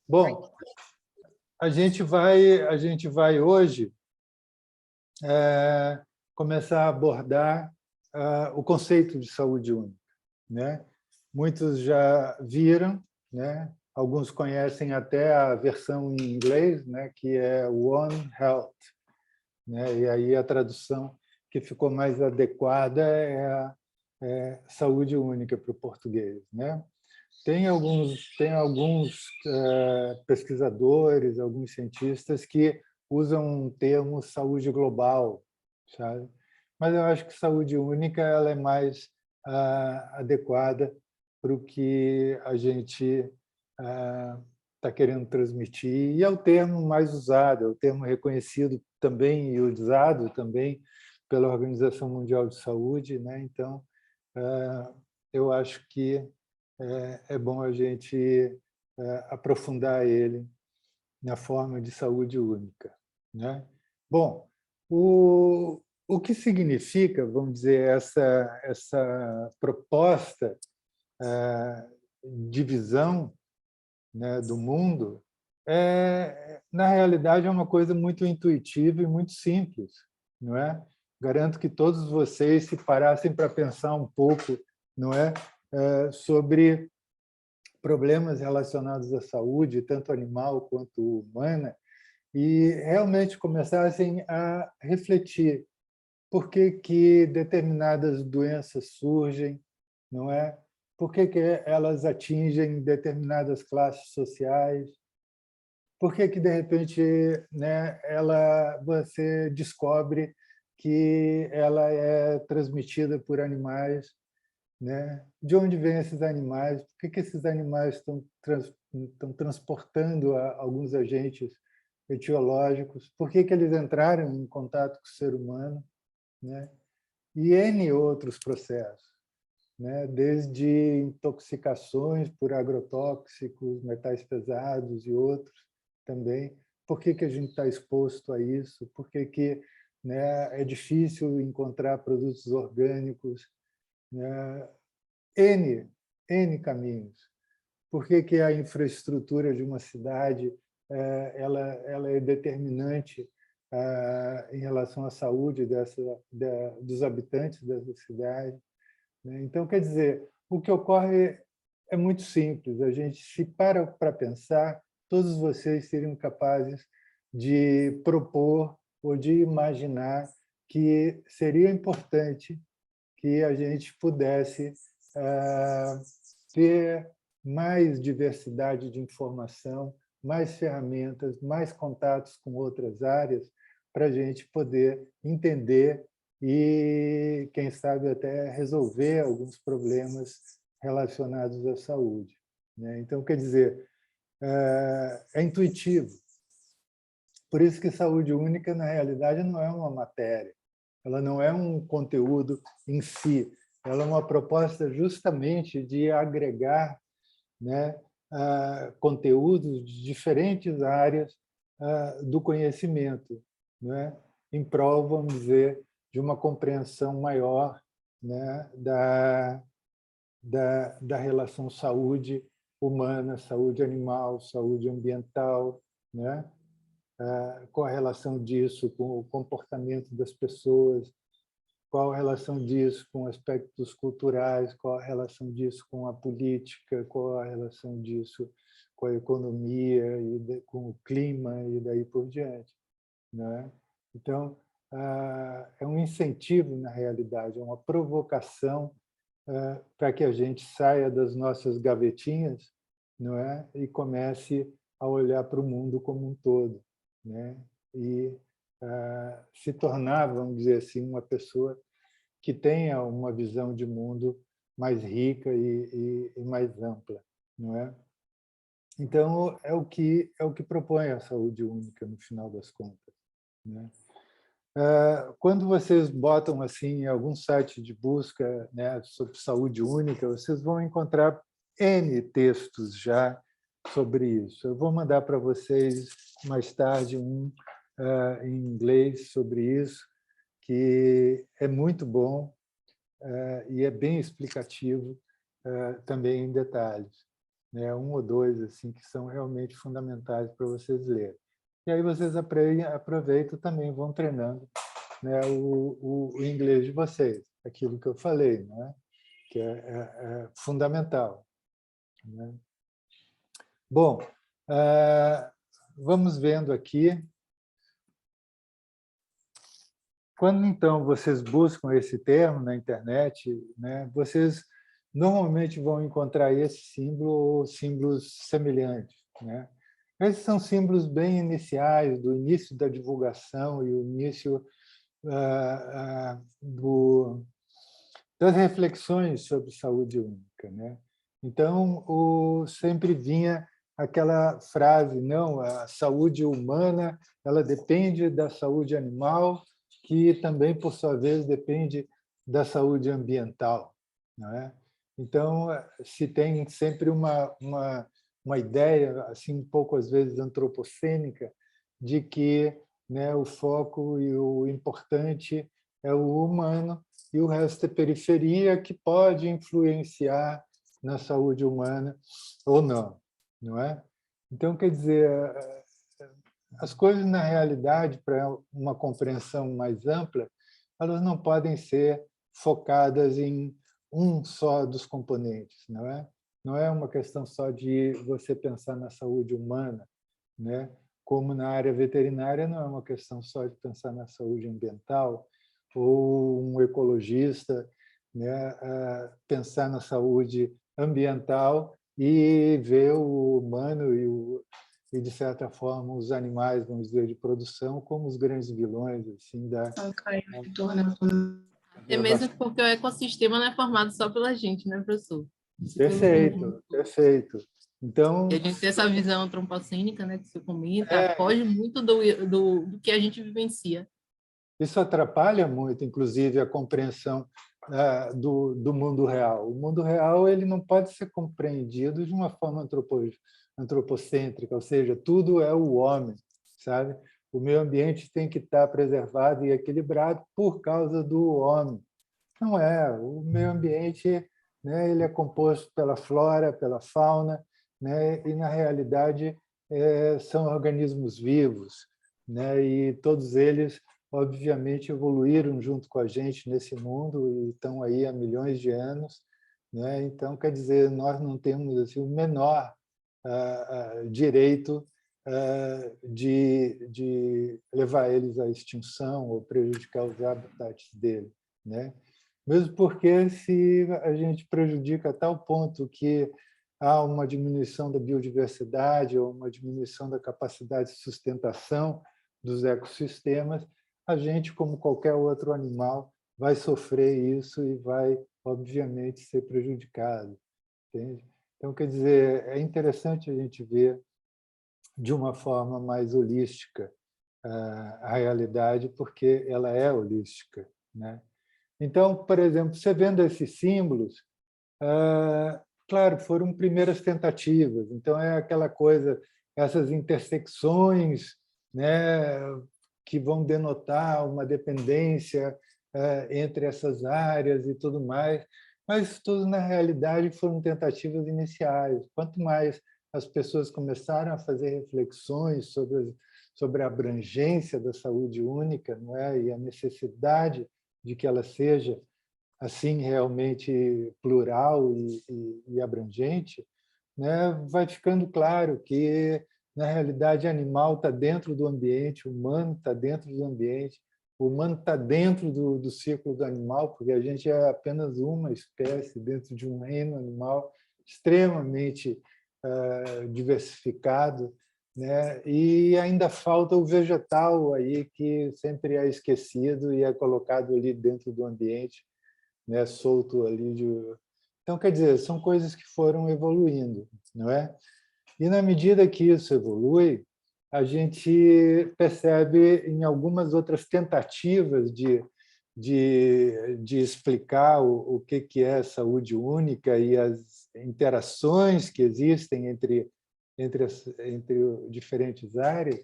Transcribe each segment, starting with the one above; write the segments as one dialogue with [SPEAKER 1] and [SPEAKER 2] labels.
[SPEAKER 1] Bom, a gente vai hoje começar a abordar o conceito de saúde única, né? Muitos já viram, né? Alguns conhecem até a versão em inglês, né? Que é One Health, né? E aí a tradução que ficou mais adequada é saúde única para o português, né? Tem alguns pesquisadores, alguns cientistas que usam um termo saúde global, sabe? Mas eu acho que saúde única ela é mais adequada para o que a gente está querendo transmitir, e é o termo mais usado, é o termo reconhecido também e usado também pela Organização Mundial de Saúde, né? Então, eu acho que é bom a gente aprofundar ele na forma de saúde única, né? Bom, o que significa, vamos dizer, essa proposta de visão, né, do mundo, na realidade, é uma coisa muito intuitiva e muito simples, não é? Garanto que todos vocês se parassem para pensar um pouco, não é, sobre problemas relacionados à saúde, tanto animal quanto humana, e realmente começassem a refletir por que que determinadas doenças surgem, não é? Por que que elas atingem determinadas classes sociais? Por que que de repente, né, você descobre que ela é transmitida por animais, né? De onde vêm esses animais? Por que que esses animais estão transportando alguns agentes etiológicos? Por que que eles entraram em contato com o ser humano, né? E N outros processos, né? Desde intoxicações por agrotóxicos, metais pesados e outros também. Por que que a gente está exposto a isso? Por que que, né, é difícil encontrar produtos orgânicos, né? N caminhos. Por que que a infraestrutura de uma cidade ela é determinante em relação à saúde dos habitantes dessa cidade, né? Então, quer dizer, o que ocorre é muito simples. A gente se para pensar, todos vocês seriam capazes de propor ou de imaginar que seria importante que a gente pudesse ter mais diversidade de informação, mais ferramentas, mais contatos com outras áreas, para a gente poder entender e, quem sabe, até resolver alguns problemas relacionados à saúde, né? Então, quer dizer, é intuitivo. Por isso que saúde única, na realidade, não é uma matéria, ela não é um conteúdo em si, ela é uma proposta justamente de agregar, né, conteúdos de diferentes áreas do conhecimento, né, em prol, vamos dizer, de uma compreensão maior, né, da relação saúde humana, saúde animal, saúde ambiental, né? Qual a relação disso com o comportamento das pessoas, qual a relação disso com aspectos culturais, qual a relação disso com a política, qual a relação disso com a economia, com o clima e daí por diante, né? Então, é um incentivo, na realidade, é uma provocação para que a gente saia das nossas gavetinhas, não é? E comece a olhar para o mundo como um todo, né? E se tornar, vamos dizer assim, uma pessoa que tenha uma visão de mundo mais rica e mais ampla, não é? Então, é o que propõe a saúde única, no final das contas, né? Quando vocês botam assim em algum site de busca, né, sobre saúde única, vocês vão encontrar N textos já sobre isso. Eu vou mandar para vocês mais tarde um em inglês sobre isso, que é muito bom e é bem explicativo também em detalhes. né? Um ou dois assim, que são realmente fundamentais para vocês lerem. E aí vocês aproveitam também, vão treinando, né, o inglês de vocês, aquilo que eu falei, né? Que é fundamental. Né? Bom, vamos vendo aqui. Quando, então, vocês buscam esse termo na internet, né, vocês normalmente vão encontrar esse símbolo ou símbolos semelhantes. Né? Esses são símbolos bem iniciais, do início da divulgação e o início das reflexões sobre saúde única. Né? Então, sempre vinha aquela frase, não, a saúde humana ela depende da saúde animal, que também, por sua vez, depende da saúde ambiental. Não é? Então, se tem sempre uma ideia, assim, um pouco, às vezes, antropocênica, de que, né, o foco e o importante é o humano e o resto é periferia, que pode influenciar na saúde humana ou não, não é? Então, quer dizer, as coisas, na realidade, para uma compreensão mais ampla, elas não podem ser focadas em um só dos componentes, não é? Não é uma questão só de você pensar na saúde humana, né? Como na área veterinária não é uma questão só de pensar na saúde ambiental, ou um ecologista, né, pensar na saúde ambiental e ver o humano e, de certa forma, os animais, vamos dizer, de produção, como os grandes vilões assim,
[SPEAKER 2] É mesmo porque o ecossistema não é formado só pela gente, né, professor? Isso que
[SPEAKER 1] Perfeito, perfeito. Então,
[SPEAKER 2] e a gente tem essa visão antropocênica, né, que você comenta, foge muito do que a gente vivencia.
[SPEAKER 1] isso atrapalha muito, inclusive, a compreensão do mundo real. O mundo real ele não pode ser compreendido de uma forma antropocêntrica, ou seja, tudo é o homem, sabe? O meio ambiente tem que estar preservado e equilibrado por causa do homem. Não é. O meio ambiente, né, ele é composto pela flora, pela fauna, né, e, na realidade, são organismos vivos, né, e todos eles, obviamente, evoluíram junto com a gente nesse mundo e estão aí há milhões de anos. Né? Então, quer dizer, nós não temos assim, o menor direito de levar eles à extinção ou prejudicar os habitats deles. Né? Mesmo porque, se a gente prejudica a tal ponto que há uma diminuição da biodiversidade ou uma diminuição da capacidade de sustentação dos ecossistemas, a gente, como qualquer outro animal, vai sofrer isso e vai, obviamente, ser prejudicado. Entende? Então, quer dizer, é interessante a gente ver de uma forma mais holística a realidade, porque ela é holística. Né? Então, por exemplo, você vendo esses símbolos, claro, foram primeiras tentativas. Então, é aquela coisa, essas intersecções, né, que vão denotar uma dependência entre essas áreas e tudo mais. Mas tudo, na realidade, foram tentativas iniciais. Quanto mais as pessoas começaram a fazer reflexões sobre a abrangência da saúde única, não é? E a necessidade de que ela seja assim realmente plural e abrangente, né, vai ficando claro que, na realidade, animal está dentro do ambiente, humano está dentro do ambiente, o humano está dentro do ciclo do animal, porque a gente é apenas uma espécie dentro de um reino animal extremamente diversificado, né? E ainda falta o vegetal aí, que sempre é esquecido e é colocado ali dentro do ambiente, né, solto ali de... Então, quer dizer, são coisas que foram evoluindo, não é? E na medida que isso evolui, a gente percebe em algumas outras tentativas de explicar o que é saúde única e as interações que existem entre diferentes áreas,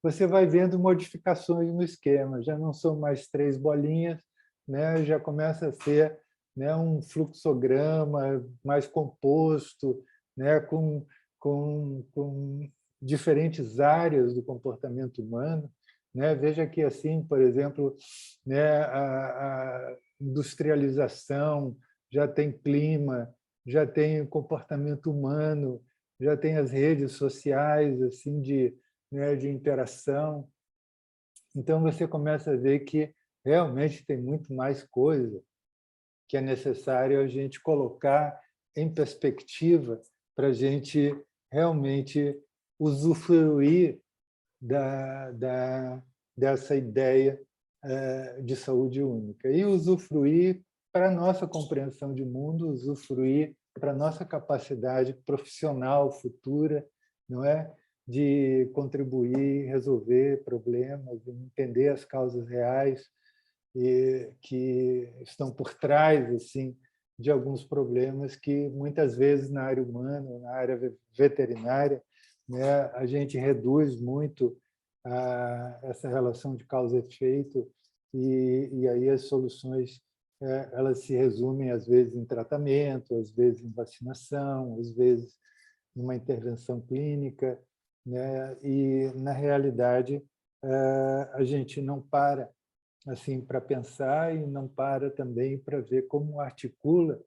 [SPEAKER 1] você vai vendo modificações no esquema. Já não são mais 3 bolinhas, né? Já começa a ser, né, um fluxograma mais composto, né, com diferentes áreas do comportamento humano, né? Veja que, assim, por exemplo, né, a industrialização já tem clima, já tem comportamento humano, já tem as redes sociais assim né, de interação. Então, você começa a ver que realmente tem muito mais coisa que é necessário a gente colocar em perspectiva para a gente realmente usufruir dessa ideia de saúde única e usufruir para a nossa compreensão de mundo, usufruir para a nossa capacidade profissional futura, não é? De contribuir, resolver problemas, entender as causas reais e que estão por trás assim de alguns problemas que muitas vezes na área humana, na área veterinária, né, a gente reduz muito essa relação de causa e efeito e aí as soluções elas se resumem às vezes em tratamento, às vezes em vacinação, às vezes numa intervenção clínica, né? E na realidade a gente não para assim para pensar e não para também para ver como articula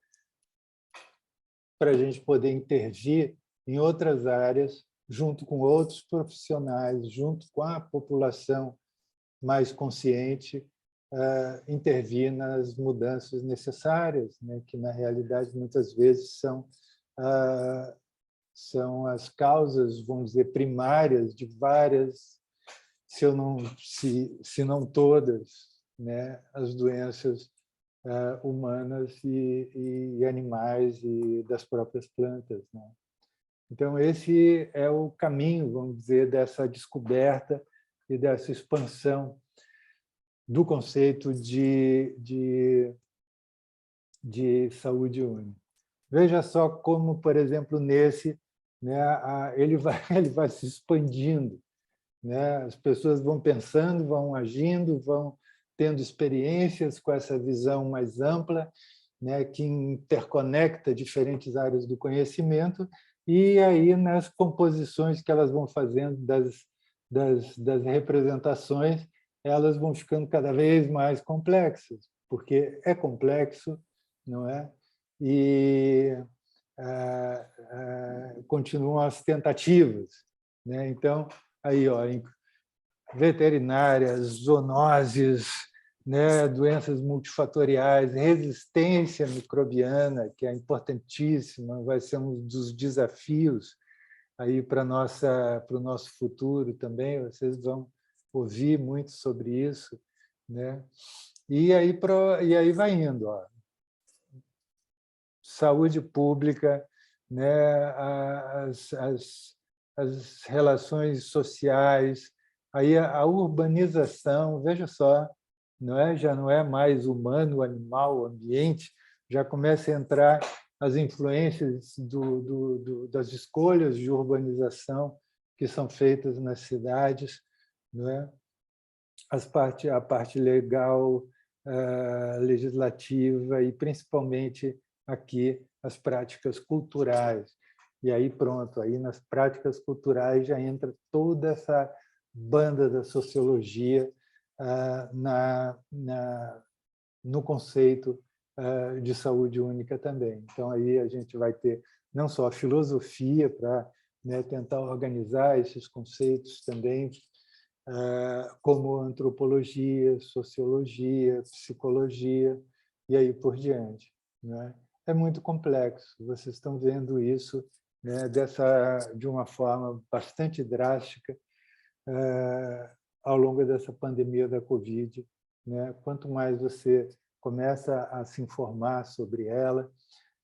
[SPEAKER 1] para a gente poder intervir em outras áreas junto com outros profissionais, junto com a população mais consciente, intervir nas mudanças necessárias, né, que na realidade muitas vezes são as causas, vamos dizer, primárias de várias, se não todas, né, as doenças humanas e animais e das próprias plantas, né? Então, esse é o caminho, vamos dizer, dessa descoberta e dessa expansão do conceito de saúde única. Veja só como, por exemplo, nesse, né, ele vai se expandindo, né? As pessoas vão pensando, vão agindo, vão tendo experiências com essa visão mais ampla, né, que interconecta diferentes áreas do conhecimento, e aí nas composições que elas vão fazendo das representações, elas vão ficando cada vez mais complexas, porque é complexo, não é? E continuam as tentativas, né? Então, aí, ó, veterinárias, zoonoses, né, doenças multifatoriais, resistência microbiana, que é importantíssima, vai ser um dos desafios aí para o nosso futuro também. Vocês vão ouvir muito sobre isso, né? E aí vai indo, ó. Saúde pública, né, as relações sociais, aí a urbanização, veja só, não é? Já não é mais humano, animal, ambiente, já começa a entrar as influências das escolhas de urbanização que são feitas nas cidades, não é? A parte legal, legislativa e, principalmente, aqui, as práticas culturais. E aí, pronto, aí nas práticas culturais já entra toda essa banda da sociologia no conceito de saúde única também. Então, aí a gente vai ter não só a filosofia para, né, tentar organizar esses conceitos também, como antropologia, sociologia, psicologia, e aí por diante, né? É muito complexo, vocês estão vendo isso, né, de uma forma bastante drástica ao longo dessa pandemia da Covid, né? Quanto mais você começa a se informar sobre ela,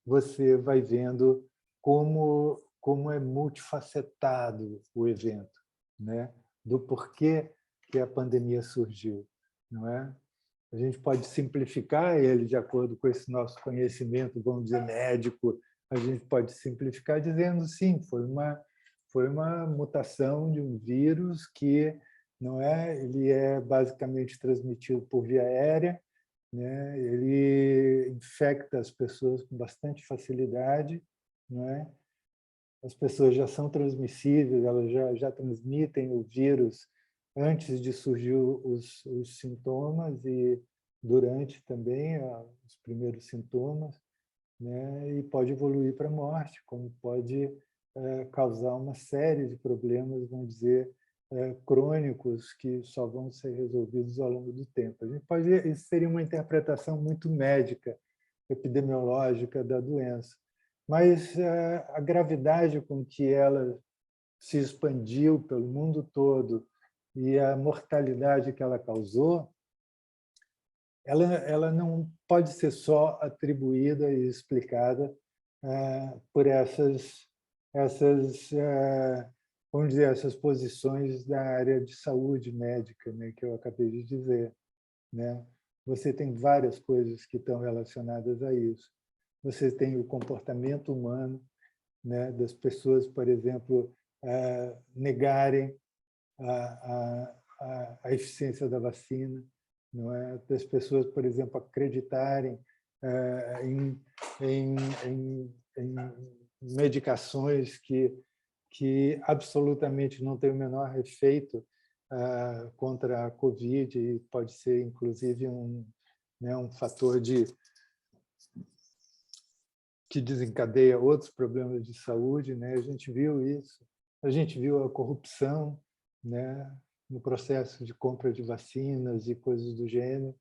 [SPEAKER 1] você vai vendo como é multifacetado o evento, né? Do porquê que a pandemia surgiu, não é? A gente pode simplificar ele de acordo com esse nosso conhecimento, vamos dizer, médico, a gente pode simplificar dizendo, sim, foi uma mutação de um vírus que, não é? Ele é basicamente transmitido por via aérea, né? Ele infecta as pessoas com bastante facilidade, não é? as pessoas já são transmissíveis, elas já transmitem o vírus antes de surgir os sintomas e durante também os primeiros sintomas, né? E pode evoluir para a morte, como pode causar uma série de problemas, vamos dizer, crônicos que só vão ser resolvidos ao longo do tempo. A gente pode, isso seria uma interpretação muito médica, epidemiológica da doença, mas a gravidade com que ela se expandiu pelo mundo todo e a mortalidade que ela causou, ela não pode ser só atribuída e explicada por vamos dizer, essas posições da área de saúde médica, né, que eu acabei de dizer, né? Você tem várias coisas que estão relacionadas a isso. Você tem o comportamento humano, né, das pessoas, por exemplo, negarem a eficiência da vacina, não é? Das pessoas, por exemplo, acreditarem em medicações que absolutamente não têm o menor efeito contra a Covid e pode ser, inclusive, um fator que desencadeia outros problemas de saúde, né? A gente viu isso, a gente viu a corrupção, né, no processo de compra de vacinas e coisas do gênero.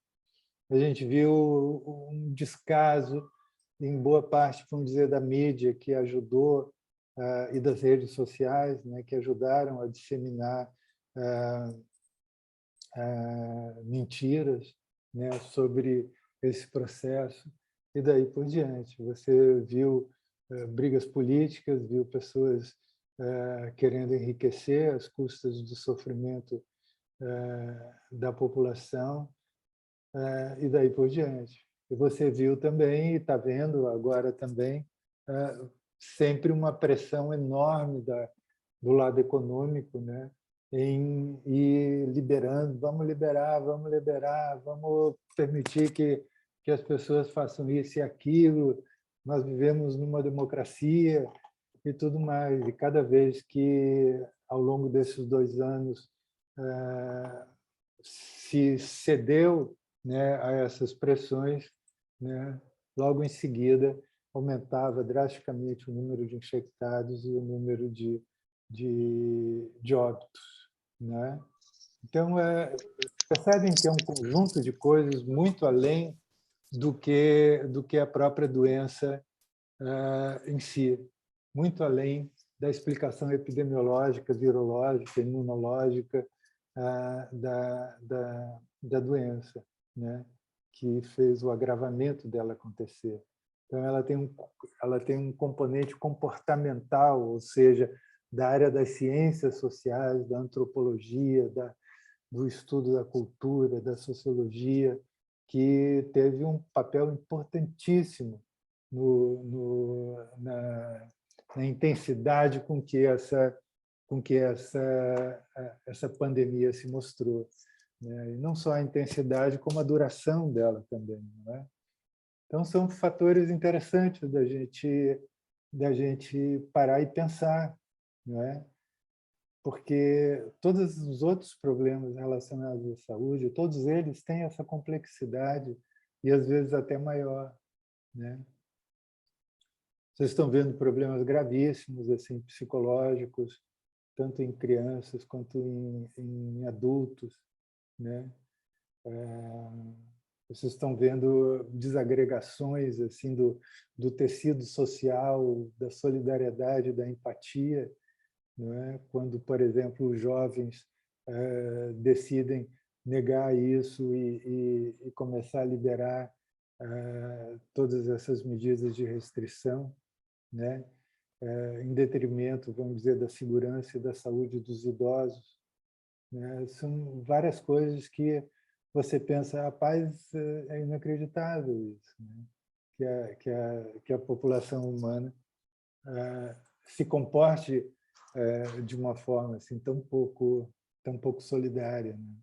[SPEAKER 1] A gente viu um descaso em boa parte, vamos dizer, da mídia que ajudou e das redes sociais, né, que ajudaram a disseminar mentiras, né, sobre esse processo e daí por diante. Você viu brigas políticas, viu pessoas querendo enriquecer às custas do sofrimento da população e daí por diante. E você viu também, e está vendo agora também, sempre uma pressão enorme do lado econômico, né? Em ir liberando, vamos liberar, vamos permitir que as pessoas façam isso e aquilo, nós vivemos numa democracia e tudo mais. E cada vez que, ao longo desses 2 anos, se cedeu, né, a essas pressões, né, logo em seguida aumentava drasticamente o número de infectados e o número de óbitos, né? Então, percebem que é um conjunto de coisas muito além do que a própria doença em si, muito além da explicação epidemiológica, virológica, imunológica da doença, né? Que fez o agravamento dela acontecer. Então, ela tem um componente comportamental, ou seja, da área das ciências sociais, da antropologia, do estudo da cultura, da sociologia, que teve um papel importantíssimo na intensidade com que essa pandemia se mostrou, né? E não só a intensidade, como a duração dela também, não é? Então, são fatores interessantes da gente parar e pensar, não é? Porque todos os outros problemas relacionados à saúde, todos eles têm essa complexidade e, às vezes, até maior, né? Vocês estão vendo problemas gravíssimos, assim, psicológicos, tanto em crianças quanto em adultos, né? Vocês estão vendo desagregações assim do tecido social, da solidariedade, da empatia, não é? Quando, por exemplo, os jovens decidem negar isso e começar a liberar todas essas medidas de restrição, né? Em detrimento, vamos dizer, da segurança e da saúde dos idosos, né? São várias coisas que você pensa, rapaz, é inacreditável isso, né? Que a população humana se comporte de uma forma assim tão pouco solidária, né?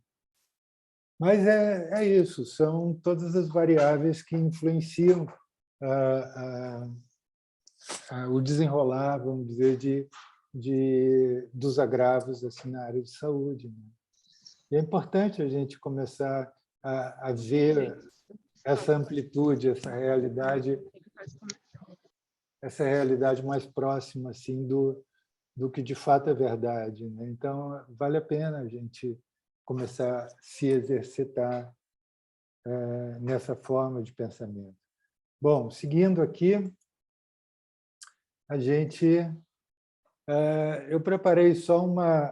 [SPEAKER 1] Mas é isso, são todas as variáveis que influenciam o desenrolar, vamos dizer, dos agravos assim, na área de saúde, né? E é importante a gente começar a ver essa amplitude, essa realidade mais próxima assim do que de fato é verdade, né? Então vale a pena a gente começar a se exercitar nessa forma de pensamento. Bom, seguindo aqui, a gente eu preparei só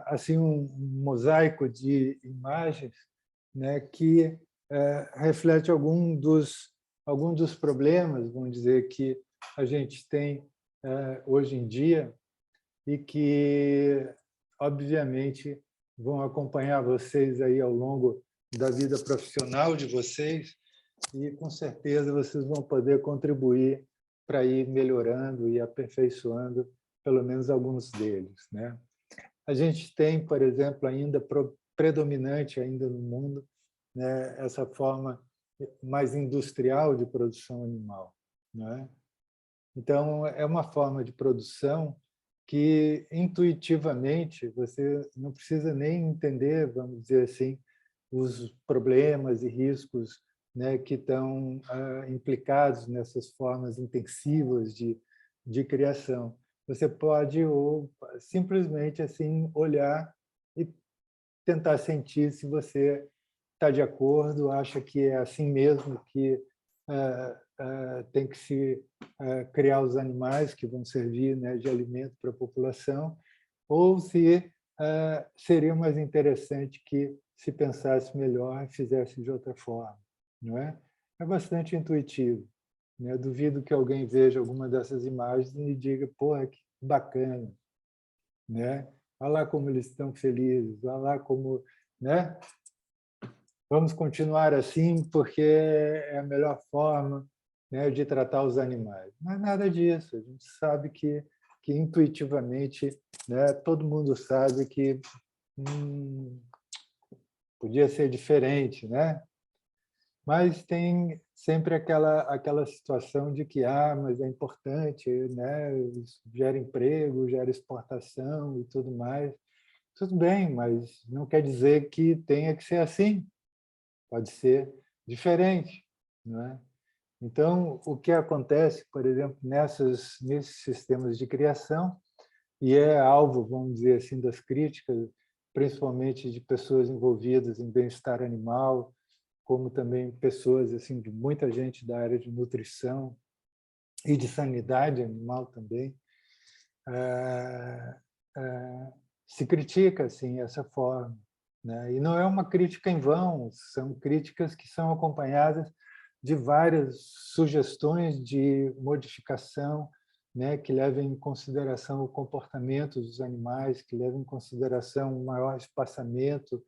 [SPEAKER 1] assim um mosaico de imagens, né, que reflete algum dos problemas, vamos dizer, que a gente tem hoje em dia e que, obviamente, vão acompanhar vocês aí ao longo da vida profissional de vocês e, com certeza, vocês vão poder contribuir para ir melhorando e aperfeiçoando pelo menos alguns deles, né? A gente tem, por exemplo, ainda predominante ainda no mundo, né, essa forma mais industrial de produção animal, né? Então, é uma forma de produção que, intuitivamente, você não precisa nem entender, vamos dizer assim, os problemas e riscos, né, que estão implicados nessas formas intensivas de criação. Você pode simplesmente assim olhar e tentar sentir se você está de acordo, acha que é assim mesmo que tem que se criar os animais que vão servir, né, de alimento para a população, ou se seria mais interessante que se pensasse melhor e fizesse de outra forma, não é? É bastante intuitivo, né? Duvido que alguém veja alguma dessas imagens e diga, porra, que bacana, né? Olha lá como eles estão felizes, olha lá como, né? Vamos continuar assim porque é a melhor forma, né, de tratar os animais. Não é nada disso. A gente sabe que intuitivamente, né, todo mundo sabe que podia ser diferente, né? Mas tem sempre aquela situação de que mas é importante, né? Isso gera emprego, gera exportação e tudo mais. Tudo bem, mas não quer dizer que tenha que ser assim. Pode ser diferente, não é? Então, o que acontece, por exemplo, nesses sistemas de criação, e é alvo, vamos dizer assim, das críticas, principalmente de pessoas envolvidas em bem-estar animal, como também pessoas assim de muita gente da área de nutrição e de sanidade animal também, se critica assim essa forma, né? E não é uma crítica em vão, são críticas que são acompanhadas de várias sugestões de modificação, né, que levem em consideração o comportamento dos animais, que levem em consideração um maior espaçamento,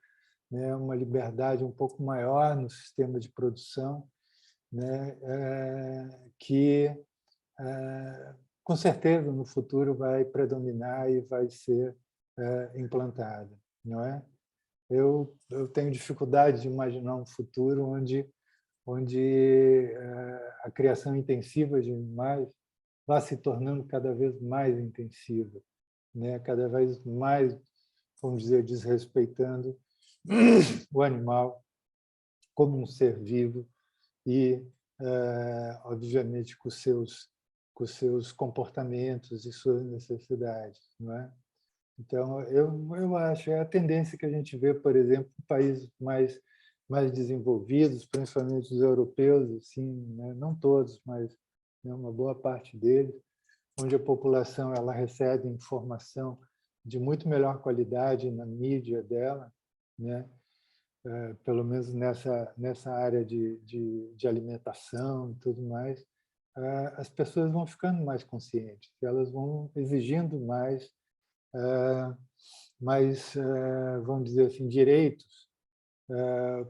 [SPEAKER 1] né, uma liberdade um pouco maior no sistema de produção, né, que com certeza no futuro vai predominar e vai ser implantada, não é? Eu tenho dificuldade de imaginar um futuro onde a criação intensiva de animais vá se tornando cada vez mais intensiva, né? Cada vez mais, vamos dizer, desrespeitando o animal como um ser vivo e, obviamente, com os seus comportamentos e suas necessidades, não é? Então, eu acho, é a tendência que a gente vê, por exemplo, em países mais desenvolvidos, principalmente os europeus, assim, né? Não todos, mas, né, uma boa parte deles, onde a população ela recebe informação de muito melhor qualidade na mídia dela, né? Pelo menos nessa área de alimentação e tudo mais, as pessoas vão ficando mais conscientes, elas vão exigindo mais, vamos dizer assim, direitos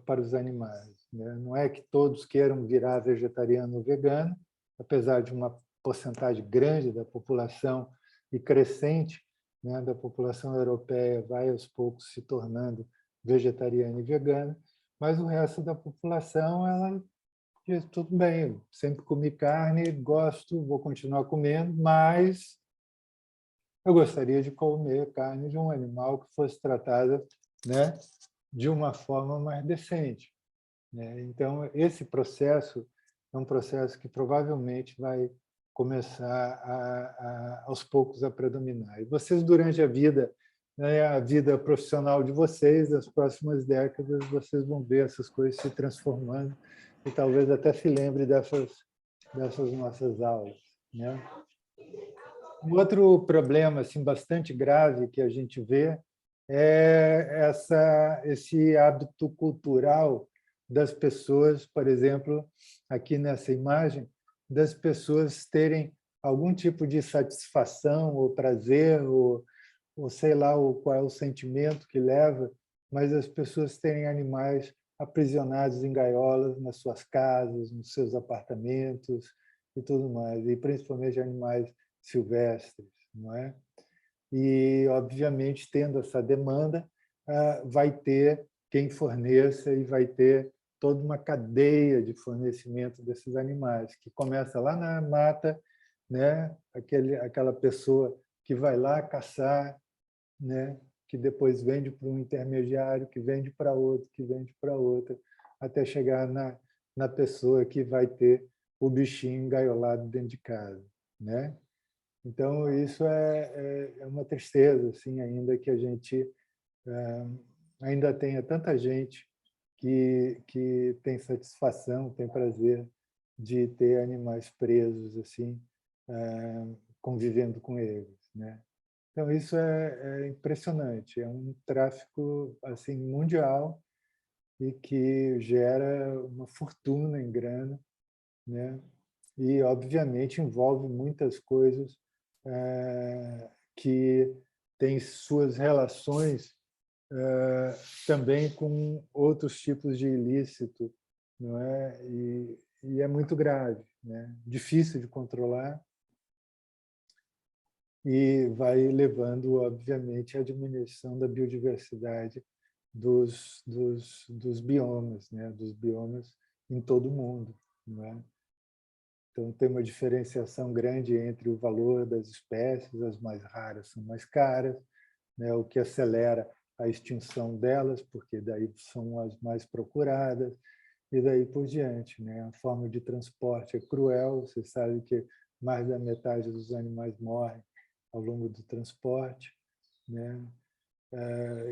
[SPEAKER 1] para os animais, né? Não é que todos queiram virar vegetariano ou vegano, apesar de uma porcentagem grande da população e crescente, né, da população europeia vai aos poucos se tornando vegetariana e vegana, mas o resto da população ela Diz, tudo bem, eu sempre comi carne, gosto, vou continuar comendo, mas eu gostaria de comer carne de um animal que fosse tratada, né, de uma forma mais decente, né? Então, esse processo é um processo que provavelmente vai começar aos poucos a predominar. E vocês, durante a vida, né, a vida profissional de vocês, nas próximas décadas, vocês vão ver essas coisas se transformando e talvez até se lembre dessas nossas aulas, né? Um outro problema assim, bastante grave que a gente vê é esse hábito cultural das pessoas, por exemplo, aqui nessa imagem, das pessoas terem algum tipo de satisfação ou prazer, ou sei lá qual é o sentimento que leva, mas as pessoas terem animais aprisionados em gaiolas nas suas casas, nos seus apartamentos e tudo mais, e principalmente animais silvestres, não é? E, obviamente, tendo essa demanda, vai ter quem forneça e vai ter toda uma cadeia de fornecimento desses animais, que começa lá na mata, né? Aquela pessoa que vai lá caçar, né? Que depois vende para um intermediário, que vende para outro, que vende para outro, até chegar na pessoa que vai ter o bichinho engaiolado dentro de casa, né? Então, isso é uma tristeza, assim, ainda que a gente ainda tenha tanta gente que tem satisfação, tem prazer de ter animais presos, assim, convivendo com eles, né? Então, isso é impressionante, é um tráfico assim, mundial e que gera uma fortuna em grana, né? E, obviamente, envolve muitas coisas que têm suas relações também com outros tipos de ilícito, não é? E é muito grave, né? Difícil de controlar e vai levando, obviamente, à diminuição da biodiversidade dos biomas, né? Dos biomas em todo o mundo, não é? Então, tem uma diferenciação grande entre o valor das espécies, as mais raras são mais caras, né, o que acelera a extinção delas, porque daí são as mais procuradas, e daí por diante, né? A forma de transporte é cruel, você sabe que mais da metade dos animais morrem ao longo do transporte, né?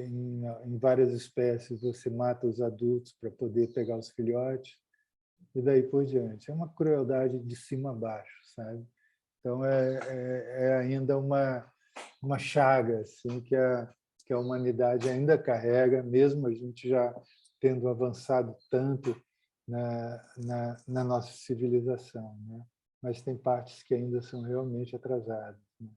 [SPEAKER 1] Em várias espécies, você mata os adultos para poder pegar os filhotes, e daí por diante. É uma crueldade de cima a baixo, sabe? Então, é ainda uma chaga assim, que a humanidade ainda carrega, mesmo a gente já tendo avançado tanto na nossa civilização, né? Mas tem partes que ainda são realmente atrasadas, né?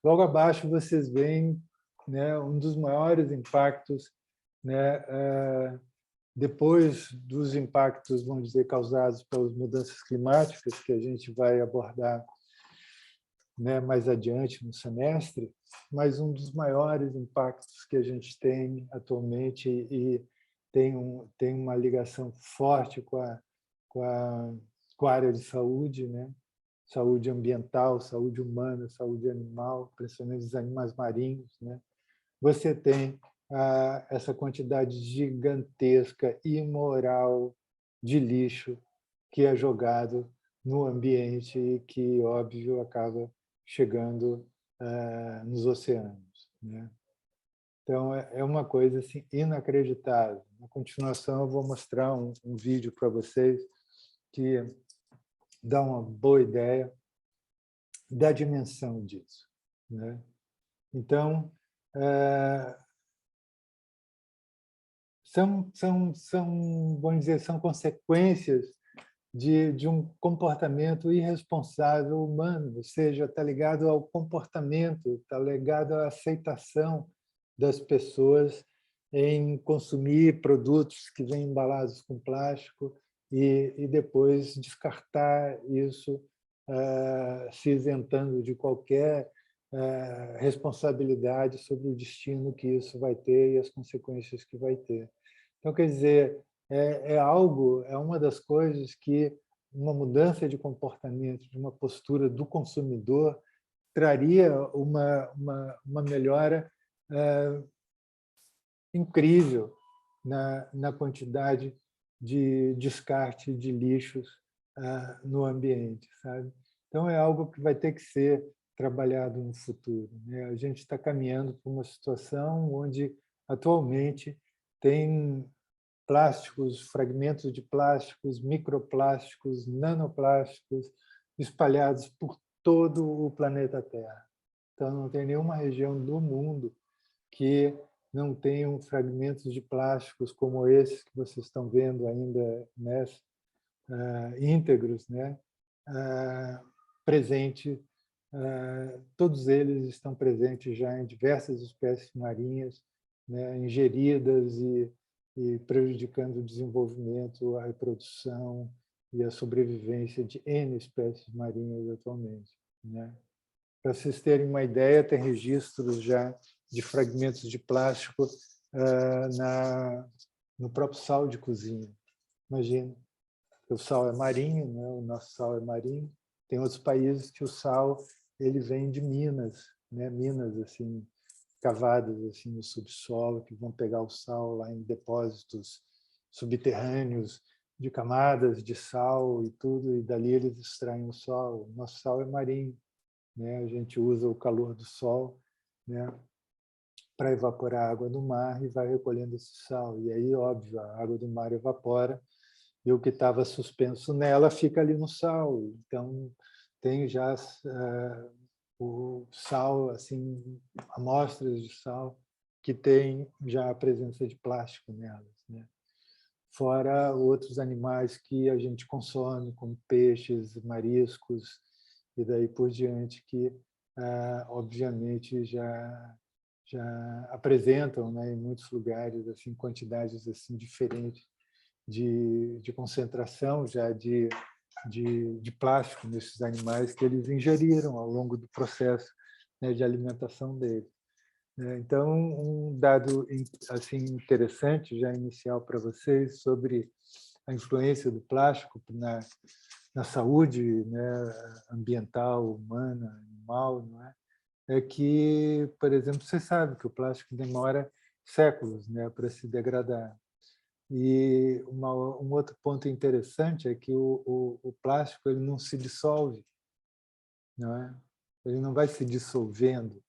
[SPEAKER 1] Logo abaixo, vocês veem, né, um dos maiores impactos, né, depois dos impactos, vamos dizer, causados pelas mudanças climáticas, que a gente vai abordar, né, mais adiante no semestre, mas um dos maiores impactos que a gente tem atualmente e tem uma ligação forte com a, com a área de saúde, né? Saúde ambiental, saúde humana, saúde animal, principalmente dos animais marinhos, né? Você tem essa quantidade gigantesca e imoral de lixo que é jogado no ambiente e que, óbvio, acaba chegando nos oceanos, né? Então, é uma coisa assim, inacreditável. Na continuação, eu vou mostrar um vídeo para vocês que dá uma boa ideia da dimensão disso, né? Então, vamos dizer, são consequências de um comportamento irresponsável humano, ou seja, está ligado ao comportamento, está ligado à aceitação das pessoas em consumir produtos que vêm embalados com plástico e depois descartar isso, se isentando de qualquer responsabilidade sobre o destino que isso vai ter e as consequências que vai ter. Então, quer dizer, é uma das coisas que uma mudança de comportamento, de uma postura do consumidor, traria uma melhora incrível na quantidade de descarte de lixos no ambiente, sabe? Então, é algo que vai ter que ser trabalhado no futuro, né? A gente está caminhando para uma situação onde, atualmente, tem plásticos, fragmentos de plásticos, microplásticos, nanoplásticos espalhados por todo o planeta Terra. Então, não tem nenhuma região do mundo que não tenham fragmentos de plásticos como esses que vocês estão vendo ainda, né, íntegros, né, presente. Todos eles estão presentes já em diversas espécies marinhas, né, ingeridas e prejudicando o desenvolvimento, a reprodução e a sobrevivência de N espécies marinhas atualmente, né? Para vocês terem uma ideia, tem registros já de fragmentos de plástico no próprio sal de cozinha. Imagina, o sal é marinho, né? O nosso sal é marinho. Tem outros países que o sal ele vem de minas, né? Minas assim cavadas assim no subsolo, que vão pegar o sal lá em depósitos subterrâneos de camadas de sal e tudo, e dali eles extraem o sal. O nosso sal é marinho, né? A gente usa o calor do sol, né, para evaporar a água do mar e vai recolhendo esse sal. E aí, óbvio, a água do mar evapora e o que estava suspenso nela fica ali no sal. Então, tem já o sal, assim, amostras de sal que tem já a presença de plástico nelas, né? Fora outros animais que a gente consome, como peixes, mariscos e daí por diante, que obviamente já apresentam, né, em muitos lugares assim quantidades assim diferentes de concentração já de plástico nesses animais que eles ingeriram ao longo do processo, né, de alimentação deles. Então, um dado assim interessante, já inicial para vocês, sobre a influência do plástico na saúde, né, ambiental, humana, animal, não é? É que, por exemplo, você sabe que o plástico demora séculos, né, para se degradar. E um outro ponto interessante é que o plástico ele não se dissolve, não é? Ele não vai se dissolvendo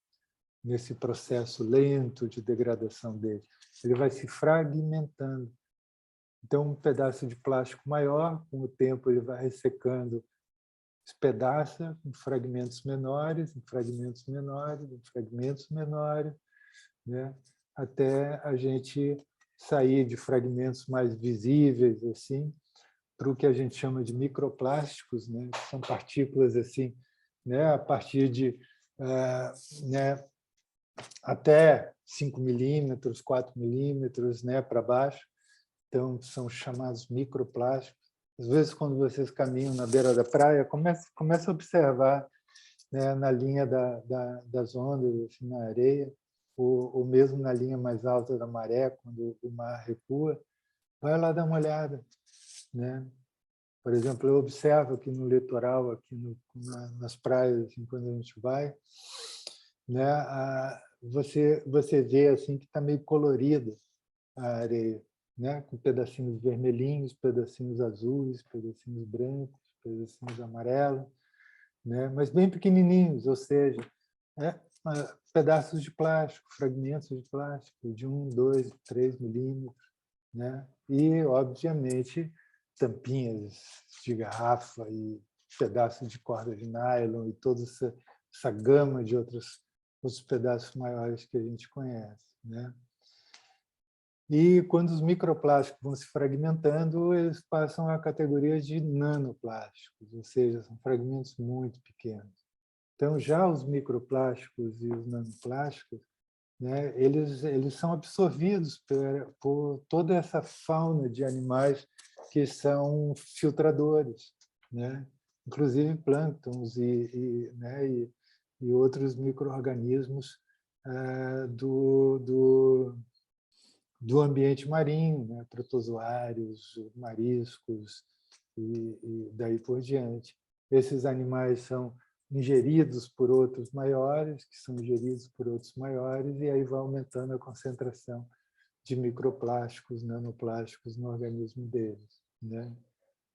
[SPEAKER 1] nesse processo lento de degradação dele. Ele vai se fragmentando. Então, um pedaço de plástico maior, com o tempo, ele vai ressecando, despedaça em fragmentos menores, em fragmentos menores, em fragmentos menores, né? Até a gente sair de fragmentos mais visíveis assim para o que a gente chama de microplásticos, né? Que são partículas assim, né? A partir de né, até 5 milímetros, 4 milímetros, né, para baixo. Então, são chamados microplásticos. Às vezes, quando vocês caminham na beira da praia, começa a observar, né, na linha das ondas, assim, na areia, ou mesmo na linha mais alta da maré, quando o mar recua, vai lá dar uma olhada, né? Por exemplo, eu observo aqui no litoral, aqui nas praias, assim, quando a gente vai, né, você vê assim que está meio colorida a areia, né, com pedacinhos vermelhinhos, pedacinhos azuis, pedacinhos brancos, pedacinhos amarelos, né, mas bem pequenininhos, ou seja, né, pedaços de plástico, fragmentos de plástico de 1, 2, 3 milímetros, né, e, obviamente, tampinhas de garrafa e pedaços de corda de nylon e toda essa gama de outros pedaços maiores que a gente conhece, né? E quando os microplásticos vão se fragmentando, eles passam à categoria de nanoplásticos, ou seja, são fragmentos muito pequenos. Então, já os microplásticos e os nanoplásticos, né, eles são absorvidos por toda essa fauna de animais que são filtradores, né? Inclusive plânctons e outros micro-organismos do ambiente marinho, né? Protozoários, mariscos e daí por diante. Esses animais são ingeridos por outros maiores, que são ingeridos por outros maiores, e aí vai aumentando a concentração de microplásticos, nanoplásticos no organismo deles, né?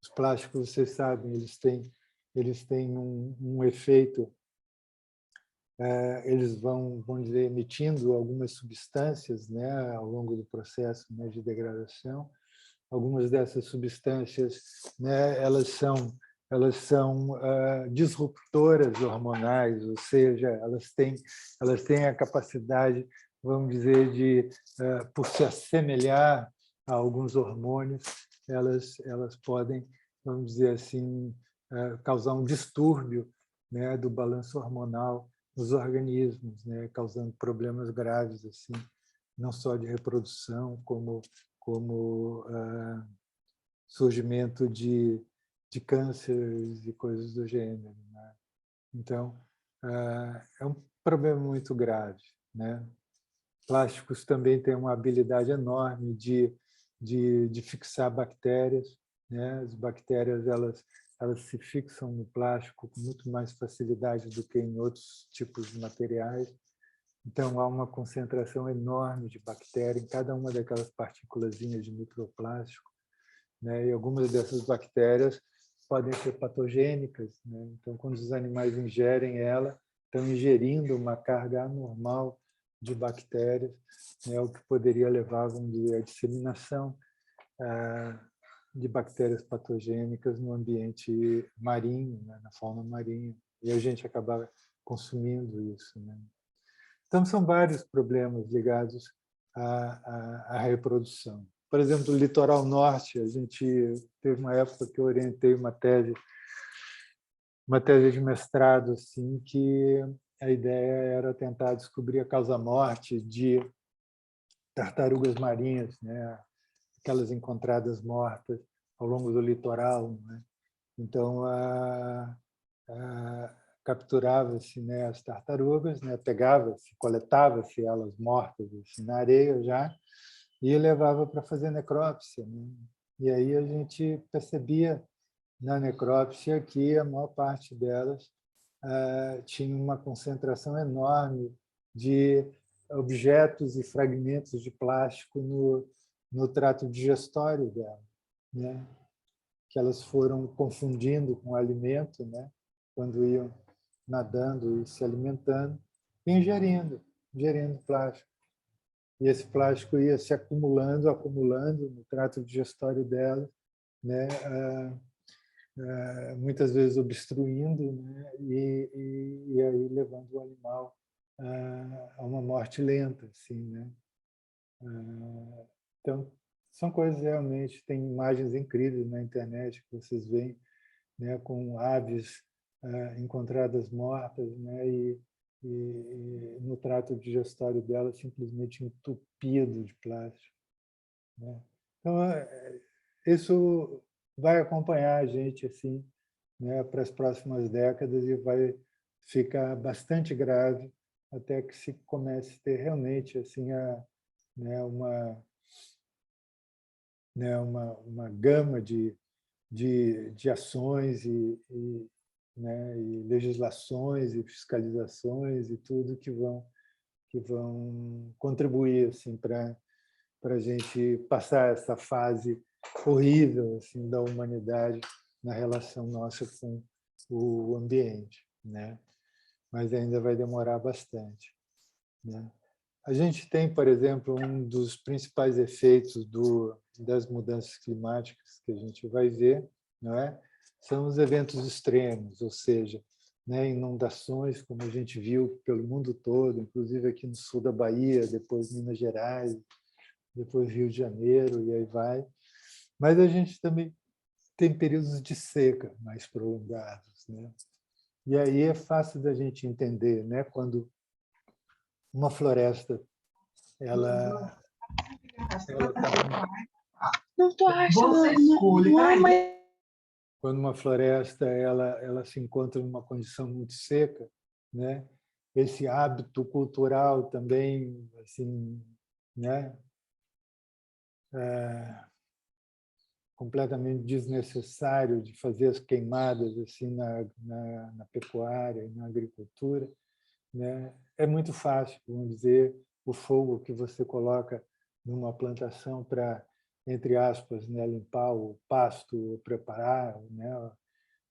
[SPEAKER 1] Os plásticos, vocês sabem, eles têm um efeito, eles vão dizer, emitindo algumas substâncias, né, ao longo do processo, né, de degradação. Algumas dessas substâncias, né, elas são disruptoras hormonais, ou seja, elas têm a capacidade, vamos dizer, de, por se assemelhar a alguns hormônios, elas podem, vamos dizer assim, causar um distúrbio, né, do balanço hormonal nos organismos, né, causando problemas graves, assim, não só de reprodução, como surgimento de cânceres e coisas do gênero, né? Então, é um problema muito grave, né? Plásticos também têm uma habilidade enorme de fixar bactérias, né? As bactérias elas se fixam no plástico com muito mais facilidade do que em outros tipos de materiais. Então, há uma concentração enorme de bactéria em cada uma daquelas partículazinhas de microplástico, né? E algumas dessas bactérias podem ser patogênicas, né? Então, quando os animais ingerem ela, estão ingerindo uma carga anormal de bactérias, né? O que poderia levar, vamos dizer, à disseminação de bactérias patogênicas no ambiente marinho, né? Na fauna marinha, e a gente acaba consumindo isso, né? Então, são vários problemas ligados à reprodução. Por exemplo, no litoral norte, a gente teve uma época que eu orientei uma tese de mestrado, assim, que a ideia era tentar descobrir a causa-morte de tartarugas marinhas, né? Aquelas encontradas mortas ao longo do litoral, né? Então, capturava-se, né, as tartarugas, né, pegava-se, coletava-se elas mortas assim, na areia já e levava para fazer necrópsia, né? E aí a gente percebia na necrópsia que a maior parte delas tinha uma concentração enorme de objetos e fragmentos de plástico no trato digestório dela, né? Que elas foram confundindo com o alimento, né? Quando iam nadando e se alimentando, e ingerindo plástico. E esse plástico ia se acumulando no trato digestório dela, né? Muitas vezes obstruindo, né? E aí levando o animal a uma morte lenta, assim, né? Então, são coisas realmente, tem imagens incríveis na internet que vocês veem, né, com aves encontradas mortas, né, e no trato digestório dela simplesmente entupido de plástico, né? Então, isso vai acompanhar a gente assim, né, para as próximas décadas e vai ficar bastante grave até que se comece a ter realmente assim né, uma gama de ações né, e legislações e fiscalizações e tudo que vão contribuir assim para a gente passar essa fase horrível assim da humanidade na relação nossa com o ambiente, né? Mas ainda vai demorar bastante, né? A gente tem, por exemplo, um dos principais efeitos das mudanças climáticas que a gente vai ver, não é? São os eventos extremos, ou seja, né, inundações, como a gente viu pelo mundo todo, inclusive aqui no sul da Bahia, depois Minas Gerais, depois Rio de Janeiro, e aí vai. Mas a gente também tem períodos de seca mais prolongados, né? E aí é fácil da gente entender, né? Quando uma floresta ela tá,
[SPEAKER 3] Não tô achando. Você escolhe. Não é mais...
[SPEAKER 1] quando uma floresta ela se encontra numa condição muito seca, né? Esse hábito cultural também, assim, né? completamente desnecessário de fazer as queimadas assim na pecuária e na agricultura, né? É muito fácil, vamos dizer, o fogo que você coloca numa plantação para, entre aspas, né, limpar o pasto, preparar, né,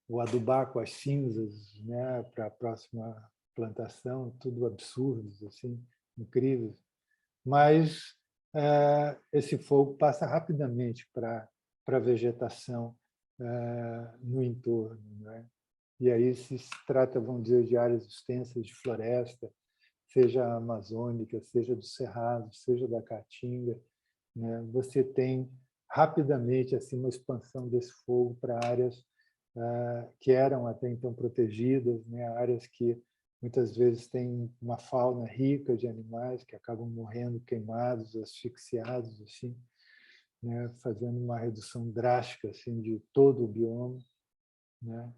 [SPEAKER 1] o adubar com as cinzas, né, para a próxima plantação, tudo absurdos, assim, incríveis. Mas esse fogo passa rapidamente para a vegetação no entorno, né? E aí se trata, vamos dizer, de áreas extensas de floresta, seja amazônica, seja do Cerrado, seja da Caatinga, né? Você tem rapidamente assim uma expansão desse fogo para áreas que eram até então protegidas, né? Áreas que muitas vezes têm uma fauna rica de animais que acabam morrendo queimados, asfixiados, assim, né? Fazendo uma redução drástica assim de todo o bioma, né?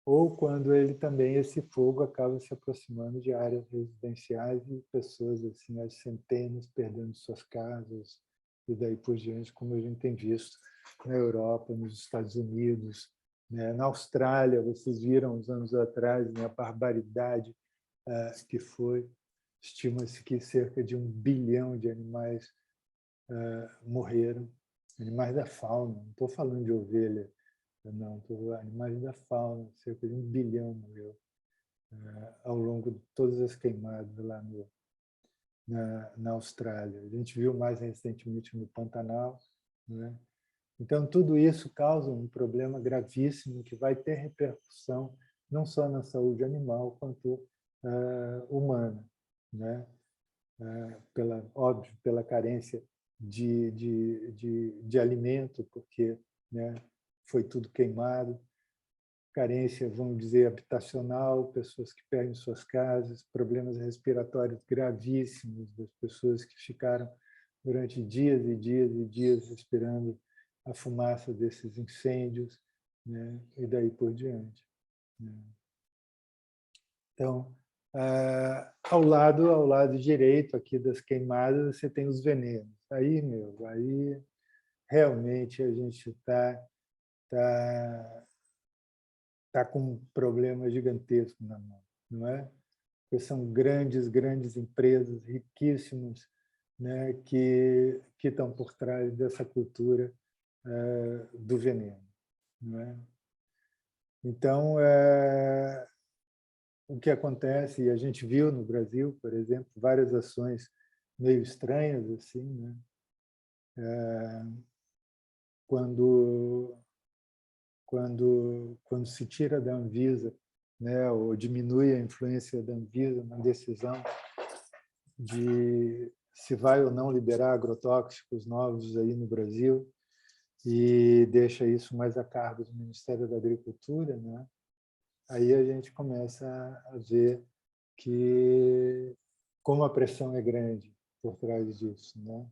[SPEAKER 1] Ou quando ele também, esse fogo acaba se aproximando de áreas residenciais e pessoas assim, às centenas perdendo suas casas e daí por diante, como a gente tem visto na Europa, nos Estados Unidos, né? Na Austrália. Vocês viram uns anos atrás, né, a barbaridade que foi. Estima-se que cerca de 1 bilhão de animais morreram, animais da fauna, não estou falando de ovelha, não, animais da fauna, cerca de 1 bilhão morreu ao longo de todas as queimadas lá na Austrália. A gente viu mais recentemente no Pantanal, né? Então, tudo isso causa um problema gravíssimo que vai ter repercussão não só na saúde animal, quanto humana, né? Óbvio, pela carência de alimento, porque, né, foi tudo queimado, carência, vamos dizer, habitacional, pessoas que perdem suas casas, problemas respiratórios gravíssimos das pessoas que ficaram durante dias e dias e dias respirando a fumaça desses incêndios, né? E daí por diante, né? Então, ao lado direito aqui das queimadas, você tem os venenos. Aí, aí realmente a gente tá com um problema gigantesco na mão, não é? Porque são grandes empresas riquíssimas, né, que estão por trás dessa cultura do veneno, não é? Então, o que acontece, e a gente viu no Brasil, por exemplo, várias ações meio estranhas assim, né? Quando se tira da Anvisa, né, ou diminui a influência da Anvisa na decisão de se vai ou não liberar agrotóxicos novos aí no Brasil, e deixa isso mais a cargo do Ministério da Agricultura, né? Aí a gente começa a ver que como a pressão é grande por trás disso, né?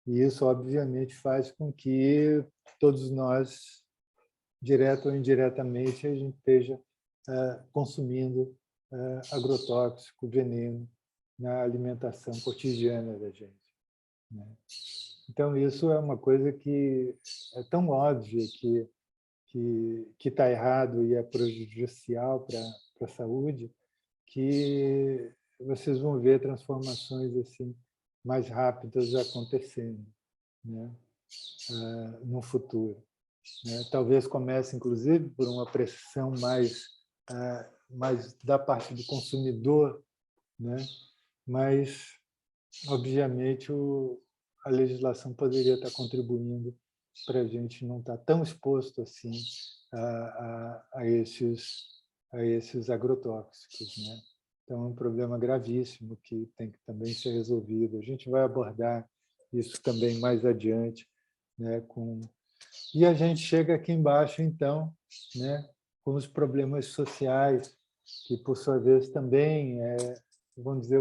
[SPEAKER 1] E isso obviamente faz com que todos nós, direto ou indiretamente, a gente esteja consumindo agrotóxico, veneno na alimentação cotidiana da gente, né? Então isso é uma coisa que é tão óbvia que está errado e é prejudicial para a saúde, que vocês vão ver transformações assim mais rápidas acontecendo, né, no futuro, né? Talvez comece, inclusive, por uma pressão mais da parte do consumidor, né? Mas, obviamente, a legislação poderia estar contribuindo para a gente não estar tão exposto assim a esses agrotóxicos, né? Então, é um problema gravíssimo que tem que também ser resolvido. A gente vai abordar isso também mais adiante, né? E a gente chega aqui embaixo, então, né? Com os problemas sociais, que, por sua vez, também, vamos dizer,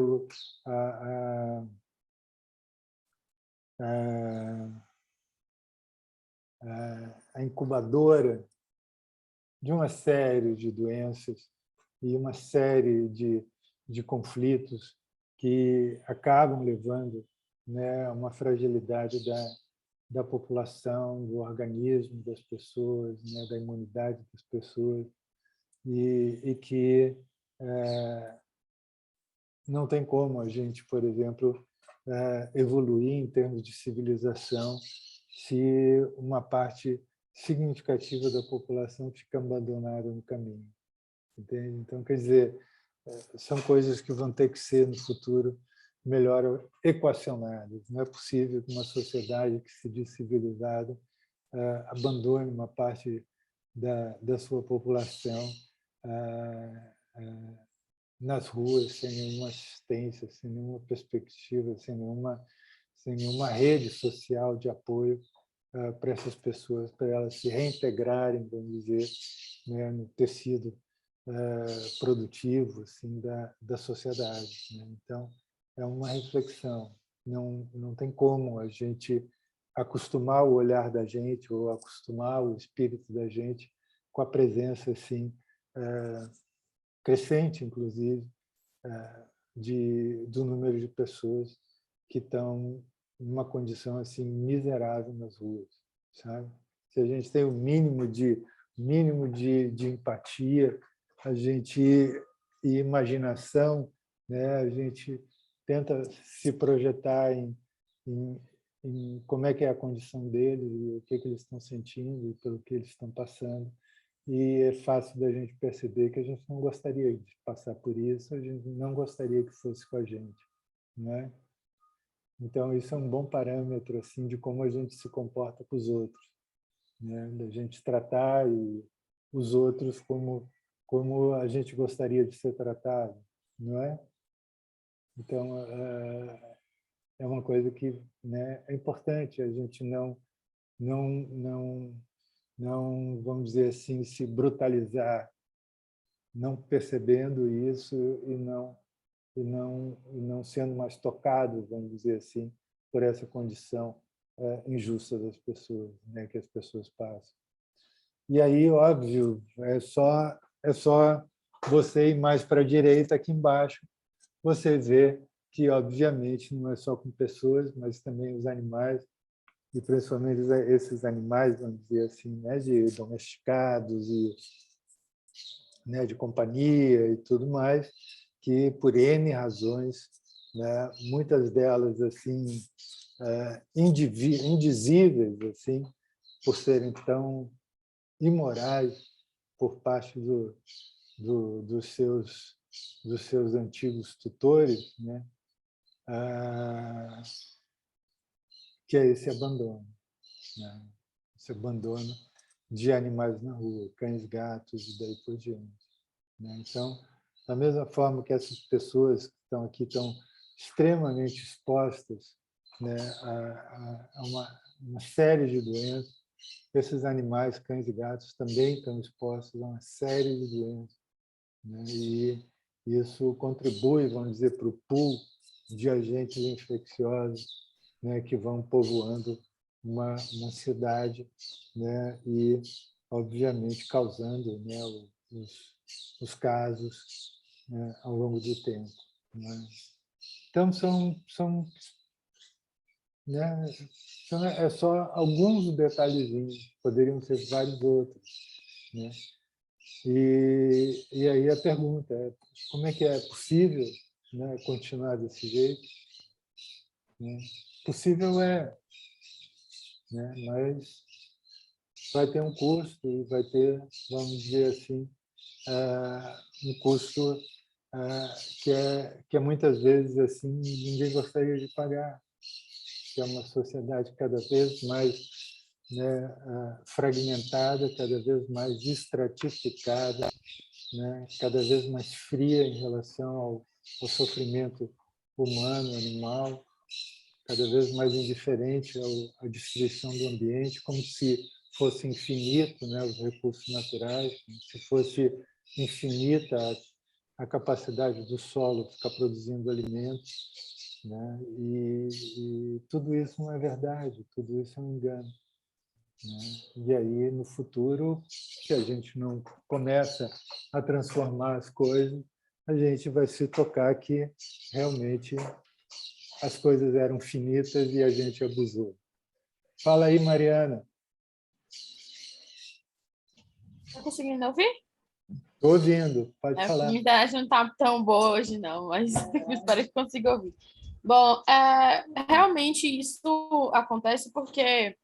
[SPEAKER 1] a incubadora de uma série de doenças e uma série de conflitos que acabam levando, né, a uma fragilidade da população, do organismo das pessoas, né, da imunidade das pessoas, e que não tem como a gente, por exemplo, evoluir em termos de civilização se uma parte significativa da população fica abandonada no caminho. Entende? Então, quer dizer, são coisas que vão ter que ser, no futuro, melhor equacionadas. Não é possível que uma sociedade que se diz civilizada abandone uma parte da sua população nas ruas, sem nenhuma assistência, sem nenhuma perspectiva, sem nenhuma rede social de apoio para essas pessoas, para elas se reintegrarem, vamos dizer, né, no tecido produtivo assim, da sociedade. Né? Então, é uma reflexão. Não tem como a gente acostumar o olhar da gente ou acostumar o espírito da gente com a presença assim, crescente, inclusive, do número de pessoas que estão numa condição assim miserável nas ruas, sabe? Se a gente tem o mínimo de empatia, a gente e imaginação, né? A gente tenta se projetar em como é que é a condição deles, e o que eles estão sentindo, e pelo que eles estão passando. E é fácil da gente perceber que a gente não gostaria de passar por isso, a gente não gostaria que fosse com a gente, né? Então, isso é um bom parâmetro assim, de como a gente se comporta com os outros, né? Da gente tratar os outros como a gente gostaria de ser tratado, não é? Então, é uma coisa que, né, é importante a gente não, vamos dizer assim, se brutalizar, não percebendo isso e não sendo mais tocado, vamos dizer assim, por essa condição injusta das pessoas, né, que as pessoas passam. E aí, óbvio, é só você ir mais para a direita aqui embaixo, você vê que, obviamente, não é só com pessoas, mas também os animais, e principalmente esses animais, vamos dizer assim, né, de domesticados e, né, de companhia e tudo mais, que por N razões, né, muitas delas assim indizíveis, assim, por serem tão imorais por parte dos seus antigos tutores, né, que é esse abandono, né, esse abandono de animais na rua, cães, gatos e daí por diante, né? Então, da mesma forma que essas pessoas que estão aqui estão extremamente expostas, né, a uma série de doenças, esses animais, cães e gatos, também estão expostos a uma série de doenças, né? E isso contribui, vamos dizer, para o pool de agentes infecciosos, né, que vão povoando uma cidade, né, e, obviamente, causando, né, os casos, né, ao longo do tempo, né? Então, né, é só alguns detalhezinhos, poderiam ser vários outros, né? E aí a pergunta é, como é que é possível, né, continuar desse jeito? Né? Possível é, né, mas vai ter um custo e vai ter, vamos dizer assim, um custo que é muitas vezes assim ninguém gostaria de pagar, que é uma sociedade cada vez mais, né, fragmentada, cada vez mais estratificada, né, cada vez mais fria em relação ao sofrimento humano, animal, cada vez mais indiferente à destruição do ambiente, como se fosse infinito, né, os recursos naturais, como se fosse infinita a capacidade do solo ficar produzindo alimentos, né? E tudo isso não é verdade, tudo isso é um engano, né? E aí, no futuro, se a gente não começa a transformar as coisas, a gente vai se tocar que realmente as coisas eram finitas e a gente abusou. Fala aí, Mariana.
[SPEAKER 3] Tá conseguindo ouvir?
[SPEAKER 1] Estou ouvindo, pode falar.
[SPEAKER 3] A minha internet não está tão boa hoje, não, mas espero que consiga ouvir. Bom, realmente isso acontece porque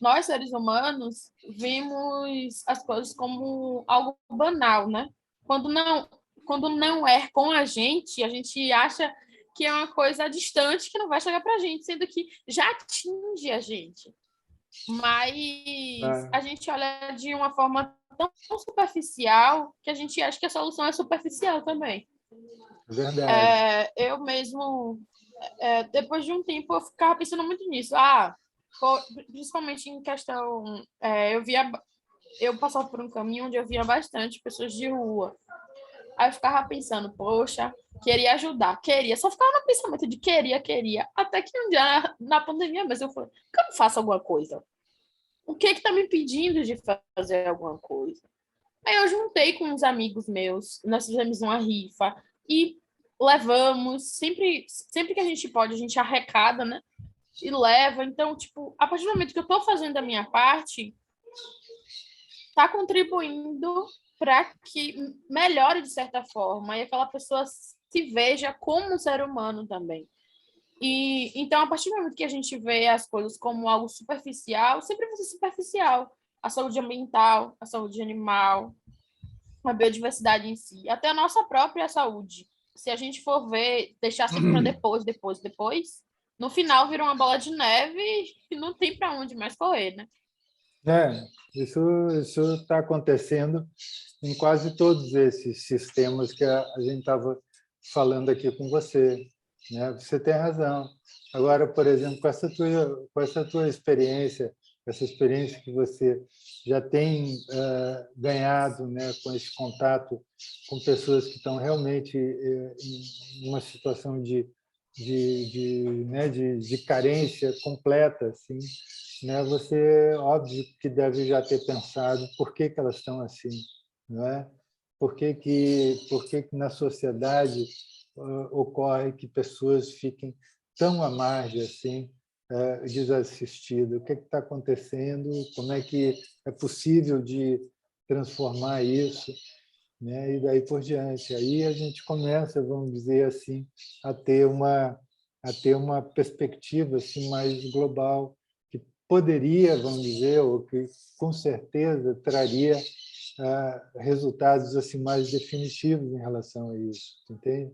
[SPEAKER 3] nós, seres humanos, vimos as coisas como algo banal, né? Quando não é com a gente acha que é uma coisa distante que não vai chegar para a gente, sendo que já atinge a gente. Mas a gente olha de uma forma tão superficial que a gente acha que a solução é superficial também.
[SPEAKER 1] Verdade.
[SPEAKER 3] Eu mesmo, depois de um tempo, eu ficava pensando muito nisso. Principalmente em questão... eu passava por um caminho onde eu via bastante pessoas de rua. Aí eu ficava pensando, poxa, queria ajudar, queria. Só ficava no pensamento de queria. Até que um dia, na pandemia mesmo, eu falei, por que eu não faço alguma coisa? O que está me impedindo de fazer alguma coisa? Aí eu juntei com uns amigos meus, nós fizemos uma rifa e levamos, sempre que a gente pode, a gente arrecada, né? E leva. Então, tipo, a partir do momento que eu estou fazendo a minha parte, está contribuindo para que melhore de certa forma e aquela pessoa se veja como um ser humano também. E então, a partir do momento que a gente vê as coisas como algo superficial, sempre vai ser superficial. A saúde ambiental, a saúde animal, a biodiversidade em si, até a nossa própria saúde. Se a gente for ver, deixar sempre para depois, no final vira uma bola de neve e não tem para onde mais correr, né?
[SPEAKER 1] Isso está acontecendo em quase todos esses sistemas que a gente estava falando aqui com você, né? Você tem razão. Agora, por exemplo, com essa tua experiência, essa experiência que você já tem ganhado, né, com esse contato com pessoas que estão realmente em uma situação de carência completa, assim, né? Você, óbvio, que deve já ter pensado por que elas estão assim, não é? Por que na sociedade ocorre que pessoas fiquem tão à margem assim, desassistidas? O que está acontecendo? Como é que é possível de transformar isso? Né? E daí por diante. Aí a gente começa, vamos dizer assim, a ter uma perspectiva assim mais global, que poderia, vamos dizer, ou que com certeza traria resultados assim mais definitivos em relação a isso, entende?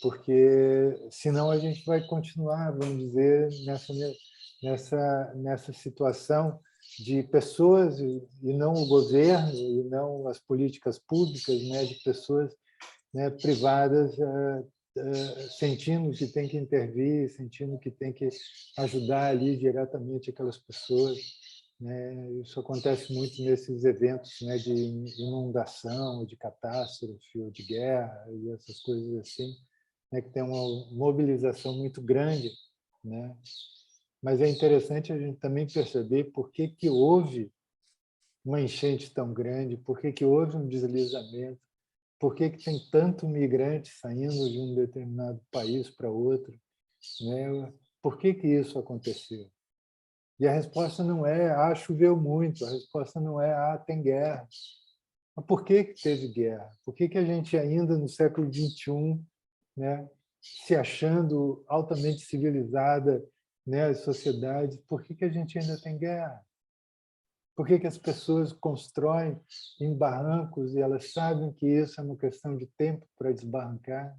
[SPEAKER 1] Porque senão a gente vai continuar, vamos dizer, nessa situação de pessoas e não o governo e não as políticas públicas, né, de pessoas, né, privadas sentindo que tem que intervir, sentindo que tem que ajudar ali diretamente aquelas pessoas, né? Isso acontece muito nesses eventos, né, de inundação, de catástrofe ou de guerra e essas coisas assim, né, que tem uma mobilização muito grande, né? Mas é interessante a gente também perceber por que houve uma enchente tão grande, por que houve um deslizamento, por que tem tanto migrante saindo de um determinado país para outro, né? Por que isso aconteceu? E a resposta não é choveu muito, a resposta não é tem guerra. Mas por que teve guerra? Por que a gente ainda no século XXI, né, se achando altamente civilizada, né, as sociedades, por que a gente ainda tem guerra? Por que as pessoas constroem em barrancos e elas sabem que isso é uma questão de tempo para desbarrancar?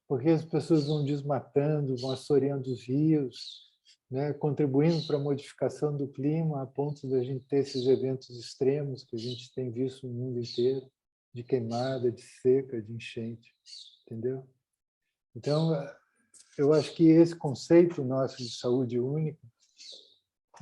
[SPEAKER 1] Por que as pessoas vão desmatando, vão assoreando os rios, né, contribuindo para a modificação do clima a ponto de a gente ter esses eventos extremos que a gente tem visto no mundo inteiro, de queimada, de seca, de enchente, entendeu? Então, eu acho que esse conceito nosso de saúde única,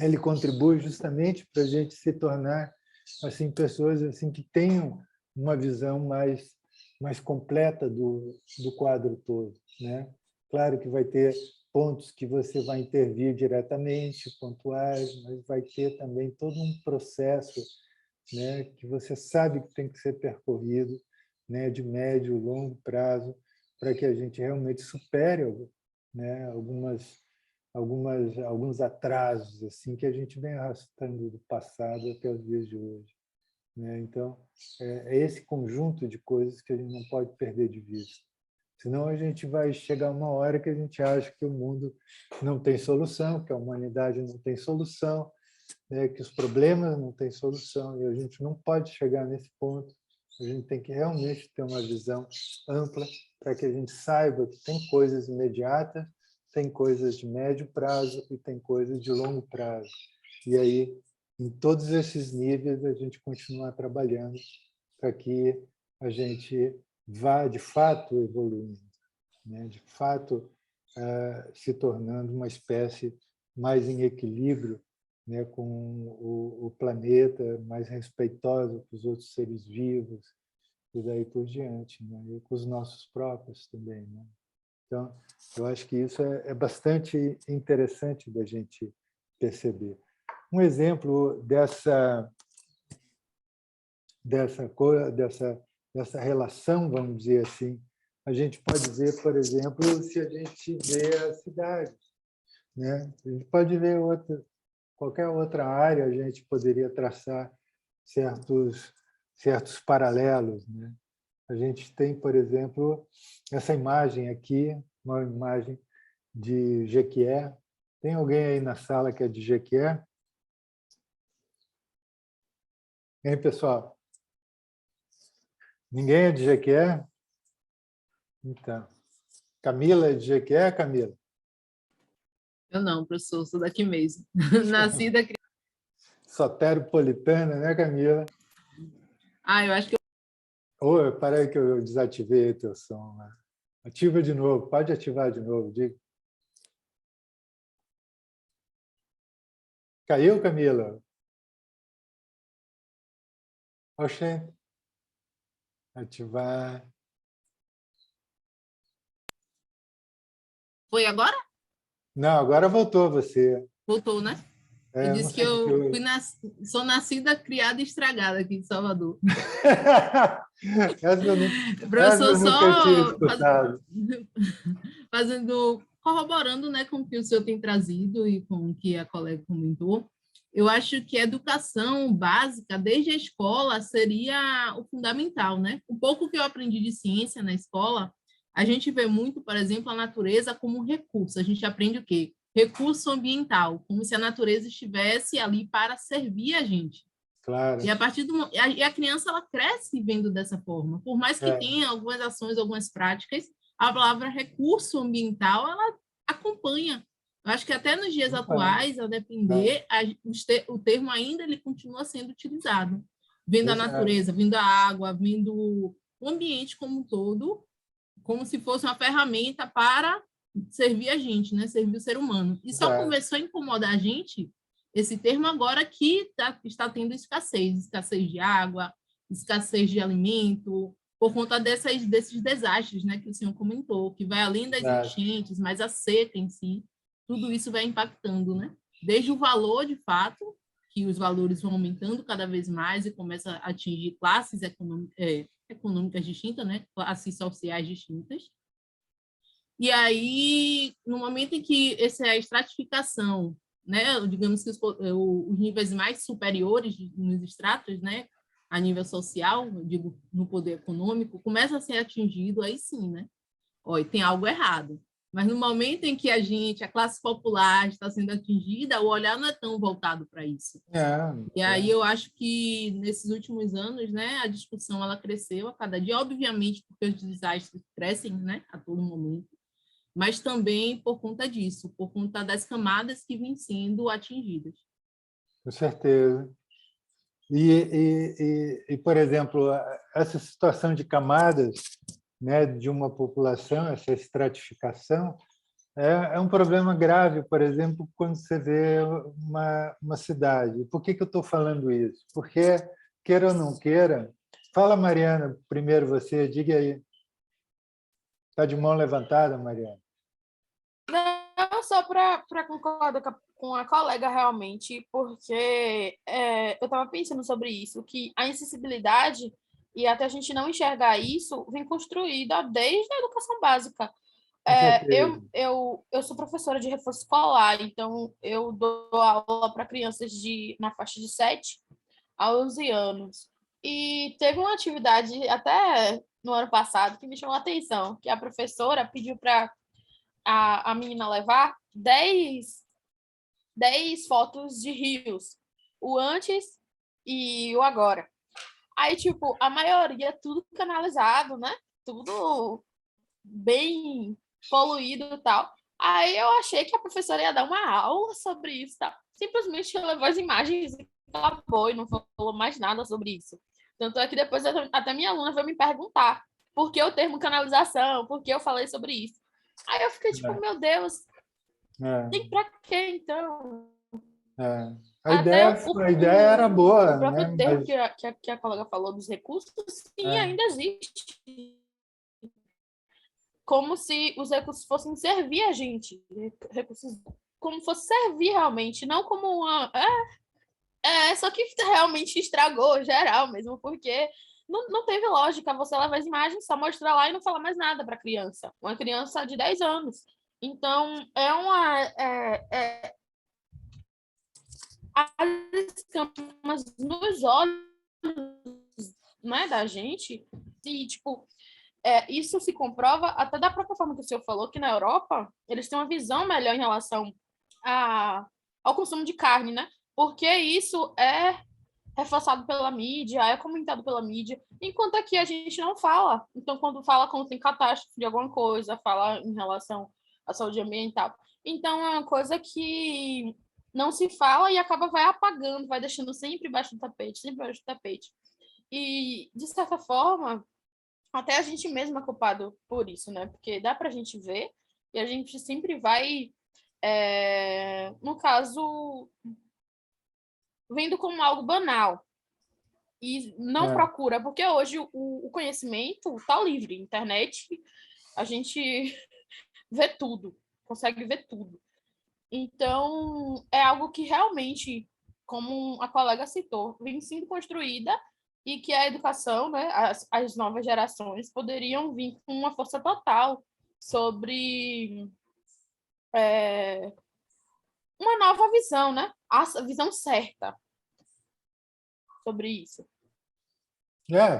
[SPEAKER 1] ele contribui justamente para a gente se tornar assim pessoas assim que tenham uma visão mais completa do quadro todo, né? Claro que vai ter pontos que você vai intervir diretamente, pontuais, mas vai ter também todo um processo, né, que você sabe que tem que ser percorrido, né, de médio e longo prazo, para que a gente realmente supere, né, alguns atrasos assim que a gente vem arrastando do passado até os dias de hoje, né? Então, é esse conjunto de coisas que a gente não pode perder de vista. Senão a gente vai chegar uma hora que a gente acha que o mundo não tem solução, que a humanidade não tem solução, né? Que os problemas não têm solução, e a gente não pode chegar nesse ponto. A gente tem que realmente ter uma visão ampla para que a gente saiba que tem coisas imediatas, tem coisas de médio prazo e tem coisas de longo prazo. E aí, em todos esses níveis, a gente continuar trabalhando para que a gente vá, de fato, evoluindo, né? De fato, se tornando uma espécie mais em equilíbrio, né, com o planeta, mais respeitosa com os outros seres vivos, e daí por diante, né? E com os nossos próprios também, né? Então, eu acho que isso é bastante interessante da gente perceber. Um exemplo dessa relação, vamos dizer assim, a gente pode ver, por exemplo, se a gente vê a cidade, né? A gente pode ver qualquer outra área, a gente poderia traçar certos paralelos, né? A gente tem, por exemplo, essa imagem aqui, uma imagem de Jequié. Tem alguém aí na sala que é de Jequié? Hein, pessoal? Ninguém é de Jequié? Então. Camila é de Jequié, Camila?
[SPEAKER 2] Eu não, professor, sou daqui mesmo. Nascida...
[SPEAKER 1] Soteropolitana, né, Camila?
[SPEAKER 2] Eu acho que...
[SPEAKER 1] Oi, peraí que eu desativei o teu som. Né? Ativa de novo, pode ativar de novo, diga. Caiu, Camila? Oxê. Ativar.
[SPEAKER 2] Foi agora?
[SPEAKER 1] Não, agora voltou você.
[SPEAKER 2] Voltou, né? Eu
[SPEAKER 1] Não
[SPEAKER 2] disse que
[SPEAKER 1] sei o
[SPEAKER 2] eu sou nascida, criada e estragada aqui de Salvador.
[SPEAKER 1] Essa
[SPEAKER 2] Professor,
[SPEAKER 1] eu nunca tinha
[SPEAKER 2] só
[SPEAKER 1] escutado.
[SPEAKER 2] corroborando, né, com o que o senhor tem trazido e com o que a colega comentou, eu acho que a educação básica, desde a escola, seria o fundamental, né? O pouco que eu aprendi de ciência na escola, a gente vê muito, por exemplo, a natureza como um recurso. A gente aprende o quê? Recurso ambiental, como se a natureza estivesse ali para servir a gente.
[SPEAKER 1] Claro.
[SPEAKER 2] E a criança ela cresce vendo dessa forma. Por mais que tenha algumas ações, algumas práticas, a palavra recurso ambiental ela acompanha. Eu acho que até nos dias atuais, a depender, o termo ainda ele continua sendo utilizado, vendo a natureza, vendo a água, vendo o ambiente como um todo, como se fosse uma ferramenta para servir a gente, né? Servir o ser humano. E só começou a incomodar a gente esse termo agora que está tendo escassez de água, escassez de alimento, por conta desses desastres, né, que o senhor comentou, que vai além das enchentes, mas a seca em si, tudo isso vai impactando, né? Desde o valor, de fato, que os valores vão aumentando cada vez mais e começa a atingir classes econômicas distintas, né? Classes sociais distintas. E aí, no momento em que essa estratificação, né, digamos que os níveis mais superiores nos estratos, né, a nível social, eu digo no poder econômico, começa a ser atingido, aí sim, né? Olha, tem algo errado. Mas no momento em que a classe popular está sendo atingida, o olhar não é tão voltado para isso. E aí eu acho que nesses últimos anos, né, a discussão ela cresceu a cada dia, obviamente porque os desastres crescem, né, a todo momento, mas também por conta disso, por conta das camadas que vêm sendo atingidas.
[SPEAKER 1] Com certeza. E, por exemplo, essa situação de camadas, né, de uma população, essa estratificação, é um problema grave, por exemplo, quando você vê uma cidade. Por que eu estou falando isso? Porque, queira ou não queira... Fala, Mariana, primeiro você, diga aí. Está de mão levantada, Mariana?
[SPEAKER 3] Não, só para concordar com a colega realmente, porque eu estava pensando sobre isso, que a insensibilidade e até a gente não enxergar isso vem construída desde a educação básica.
[SPEAKER 1] Com certeza.
[SPEAKER 3] Eu sou professora de reforço escolar, então eu dou aula para crianças na faixa de 7 a 11 anos. E teve uma atividade até no ano passado que me chamou a atenção, que a professora pediu para a menina levar 10 fotos de rios, o antes e o agora. Aí, tipo, a maioria tudo canalizado, né? Tudo bem poluído e tal. Aí eu achei que a professora ia dar uma aula sobre isso, tá? Simplesmente levou as imagens e acabou e não falou mais nada sobre isso. Tanto é que depois até minha aluna veio me perguntar por que o termo canalização, por que eu falei sobre isso. Aí eu fiquei tipo, meu Deus,
[SPEAKER 1] É,
[SPEAKER 3] tem pra quê então?
[SPEAKER 1] é.
[SPEAKER 3] Até
[SPEAKER 1] A ideia era
[SPEAKER 3] o
[SPEAKER 1] boa,
[SPEAKER 3] próprio
[SPEAKER 1] né?
[SPEAKER 3] termo
[SPEAKER 1] Mas
[SPEAKER 3] que a colega falou dos recursos, sim,
[SPEAKER 1] é,
[SPEAKER 3] ainda existe. Como se os recursos fossem servir a gente. Recursos como fosse servir realmente, não como uma. Só que realmente estragou geral mesmo, porque não teve lógica você levar as imagens, só mostrar lá e não falar mais nada para a criança. Uma criança de 10 anos. Então, as escamas nos olhos, né, da gente, e, tipo, isso se comprova até da própria forma que o senhor falou, que na Europa eles têm uma visão melhor em relação ao consumo de carne, né? Porque isso é reforçado pela mídia, é comentado pela mídia, enquanto aqui a gente não fala. Então, quando tem catástrofe de alguma coisa, fala em relação à saúde ambiental. Então, é uma coisa que não se fala e vai apagando, vai deixando sempre embaixo do tapete, sempre embaixo do tapete. E, de certa forma, até a gente mesmo é culpado por isso, né? Porque dá pra gente ver e a gente sempre vai, no caso, vendo como algo banal e não
[SPEAKER 1] é,
[SPEAKER 3] procura, porque hoje o conhecimento está livre, internet, a gente vê tudo, consegue ver tudo. Então, é algo que realmente, como a colega citou, vem sendo construída e que a educação, né, as novas gerações poderiam vir com uma força total sobre uma nova visão, né? A visão certa sobre isso.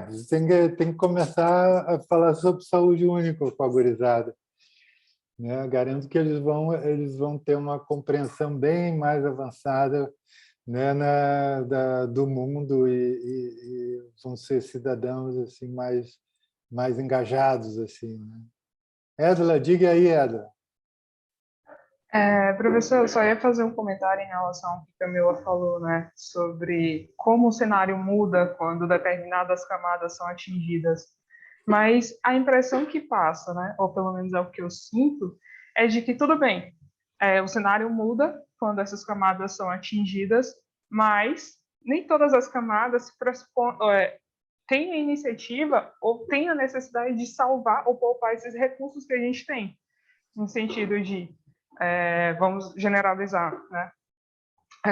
[SPEAKER 1] você tem que começar a falar sobre saúde única com a gurizada, né? Garanto que eles vão ter uma compreensão bem mais avançada, né, do mundo e vão ser cidadãos assim mais engajados assim, né? Édla, diga aí, Édla.
[SPEAKER 4] Professor, eu só ia fazer um comentário em relação ao que a Camila falou, né, sobre como o cenário muda quando determinadas camadas são atingidas. Mas a impressão que passa, né, ou pelo menos é o que eu sinto, é de que tudo bem, o cenário muda quando essas camadas são atingidas, mas nem todas as camadas têm a iniciativa ou têm a necessidade de salvar ou poupar esses recursos que a gente tem, no sentido de vamos generalizar, né?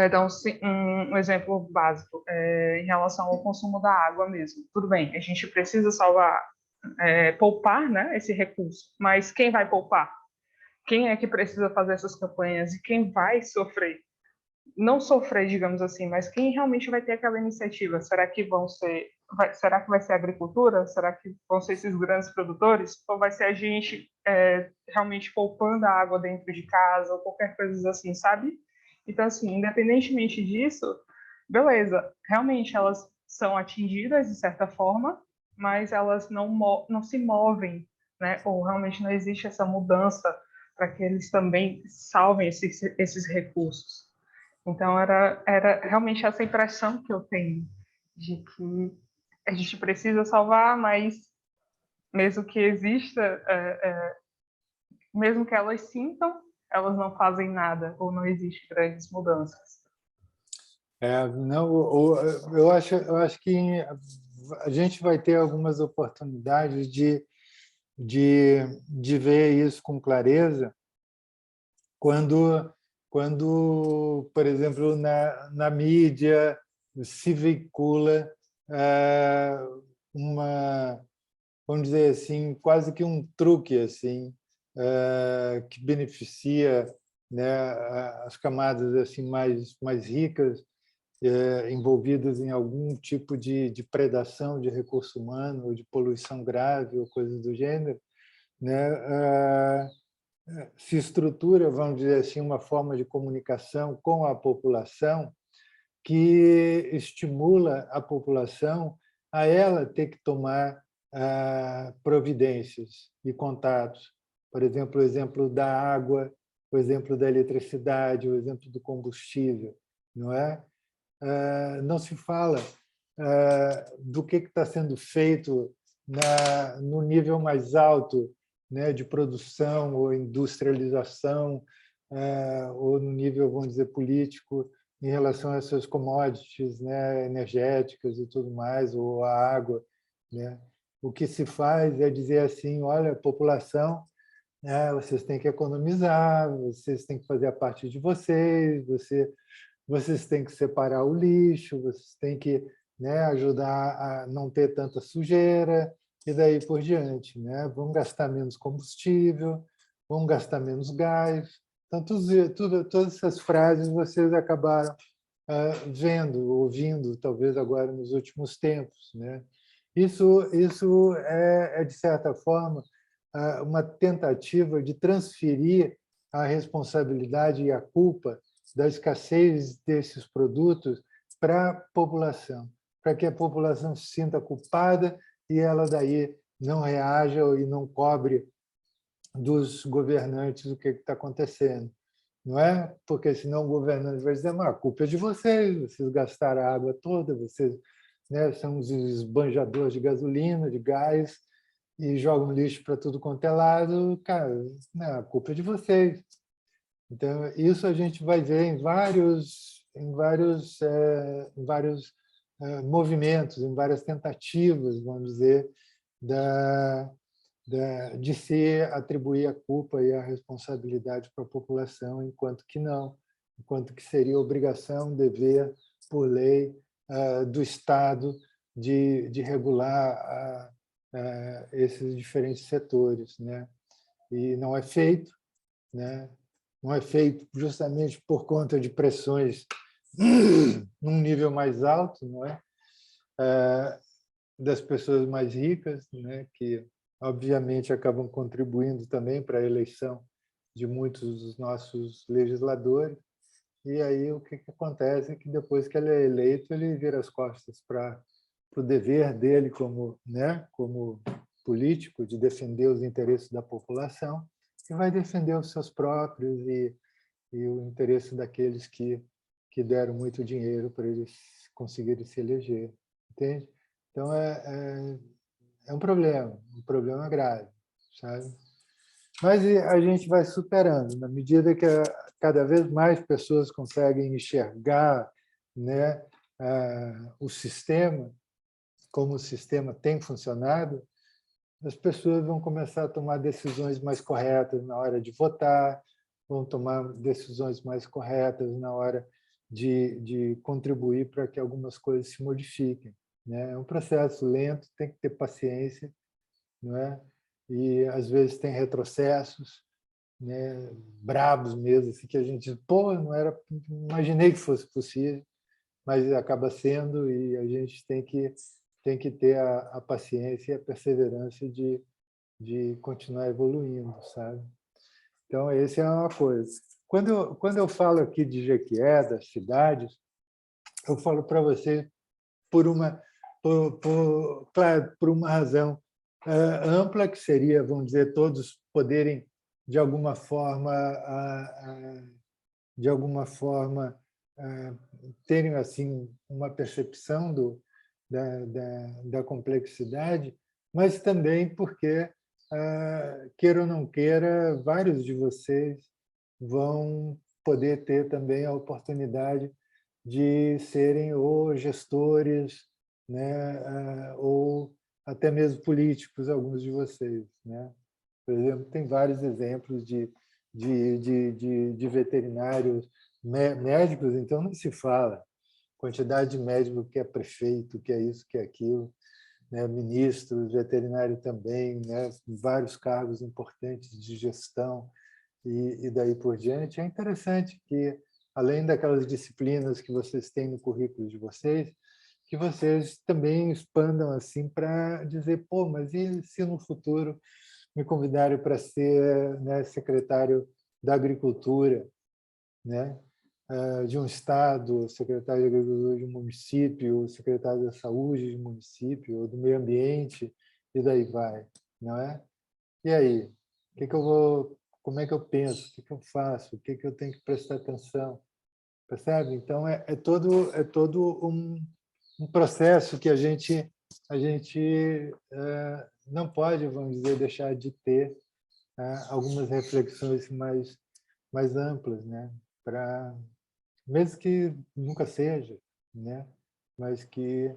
[SPEAKER 4] Dar um exemplo básico em relação ao consumo da água mesmo. Tudo bem, a gente precisa salvar, poupar, né, esse recurso, mas quem vai poupar? Quem é que precisa fazer essas campanhas e quem vai sofrer? Não sofrer, digamos assim, mas quem realmente vai ter aquela iniciativa? Será que será que vai ser a agricultura? Será que vão ser esses grandes produtores? Ou vai ser a gente realmente poupando a água dentro de casa ou qualquer coisa assim, sabe? Então, assim, independentemente disso, beleza, realmente elas são atingidas de certa forma, mas elas não se movem, né? Ou realmente não existe essa mudança para que eles também salvem esses recursos. Então, era realmente essa impressão que eu tenho, de que a gente precisa salvar, mas mesmo que exista, mesmo que elas sintam, elas não fazem nada, ou não existem grandes mudanças.
[SPEAKER 1] Não, eu acho que a gente vai ter algumas oportunidades de ver isso com clareza quando, por exemplo, na mídia se veicula uma, vamos dizer assim, quase que um truque assim, que beneficia, né, as camadas assim mais ricas, envolvidas em algum tipo de predação de recurso humano, ou de poluição grave, ou coisas do gênero, né, se estrutura, vamos dizer assim, uma forma de comunicação com a população que estimula a população a ela ter que tomar providências e contatos. Por exemplo, o exemplo da água, o exemplo da eletricidade, o exemplo do combustível, não é? Não se fala do que está sendo feito no nível mais alto, né, de produção ou industrialização, ou no nível, vamos dizer, político, em relação a essas commodities, né, energéticas e tudo mais, ou a água, né? O que se faz é dizer assim: olha, população, vocês têm que economizar, vocês têm que fazer a parte de vocês, vocês têm que separar o lixo, vocês têm que, né, ajudar a não ter tanta sujeira, e daí por diante, né? Vamos gastar menos combustível, vamos gastar menos gás. Então, todas essas frases vocês acabaram vendo, ouvindo, talvez agora nos últimos tempos, né? Isso é, de certa forma, uma tentativa de transferir a responsabilidade e a culpa da escassez desses produtos para a população, para que a população se sinta culpada e ela daí não reaja e não cobre dos governantes o que está acontecendo. Não é? Porque senão o governante vai dizer: mas a culpa é de vocês gastaram a água toda, vocês, né, são os esbanjadores de gasolina, de gás, e jogam lixo para tudo quanto é lado. Cara, não, a culpa é de vocês. Então, isso a gente vai ver em vários movimentos, em várias tentativas, vamos dizer, de se atribuir a culpa e a responsabilidade para a população, enquanto que não, enquanto que seria obrigação, dever, por lei, do Estado de regular esses diferentes setores, né? E não é feito, né? Não é feito justamente por conta de pressões num nível mais alto, não é? Das pessoas mais ricas, né? Que obviamente acabam contribuindo também para a eleição de muitos dos nossos legisladores. E aí o que acontece é que depois que ele é eleito, ele vira as costas para o dever dele como, né, como político, de defender os interesses da população, e vai defender os seus próprios e o interesse daqueles que deram muito dinheiro para eles conseguirem se eleger, entende? Então é um problema grave, sabe? Mas a gente vai superando, na medida que cada vez mais pessoas conseguem enxergar, né, o sistema, como o sistema tem funcionado, as pessoas vão começar a tomar decisões mais corretas na hora de votar, vão tomar decisões mais corretas na hora de contribuir para que algumas coisas se modifiquem, né? É um processo lento, tem que ter paciência, não é? E às vezes tem retrocessos, né, brabos mesmo, assim, que a gente, pô, não era, imaginei que fosse possível, mas acaba sendo, e a gente tem que ter a paciência e a perseverança de continuar evoluindo, sabe? Então, essa é uma coisa. Quando eu falo aqui de Jequié, das cidades, eu falo para você claro, por uma razão ampla, que seria, vamos dizer, todos poderem, de alguma forma, terem assim uma percepção da complexidade, mas também porque, queira ou não queira, vários de vocês vão poder ter também a oportunidade de serem ou gestores, né, ou até mesmo políticos, alguns de vocês, né? Por exemplo, tem vários exemplos de veterinários, médicos, então não se fala quantidade de médico que é prefeito, que é isso, que é aquilo, né, ministros, veterinário também, né, vários cargos importantes de gestão e daí por diante. É interessante que, além daquelas disciplinas que vocês têm no currículo de vocês, que vocês também expandam assim para dizer, pô, mas e se no futuro me convidarem para ser, né, secretário da Agricultura, né, de um estado, secretário de Agricultura de um município, secretário da Saúde de um município, ou do Meio Ambiente, e daí vai, não é? E aí, como é que eu penso, o que eu faço, o que eu tenho que prestar atenção, percebe? Então é todo um processo que a gente não pode, vamos dizer, deixar de ter algumas reflexões mais amplas, né? Para mesmo que nunca seja, né? Mas que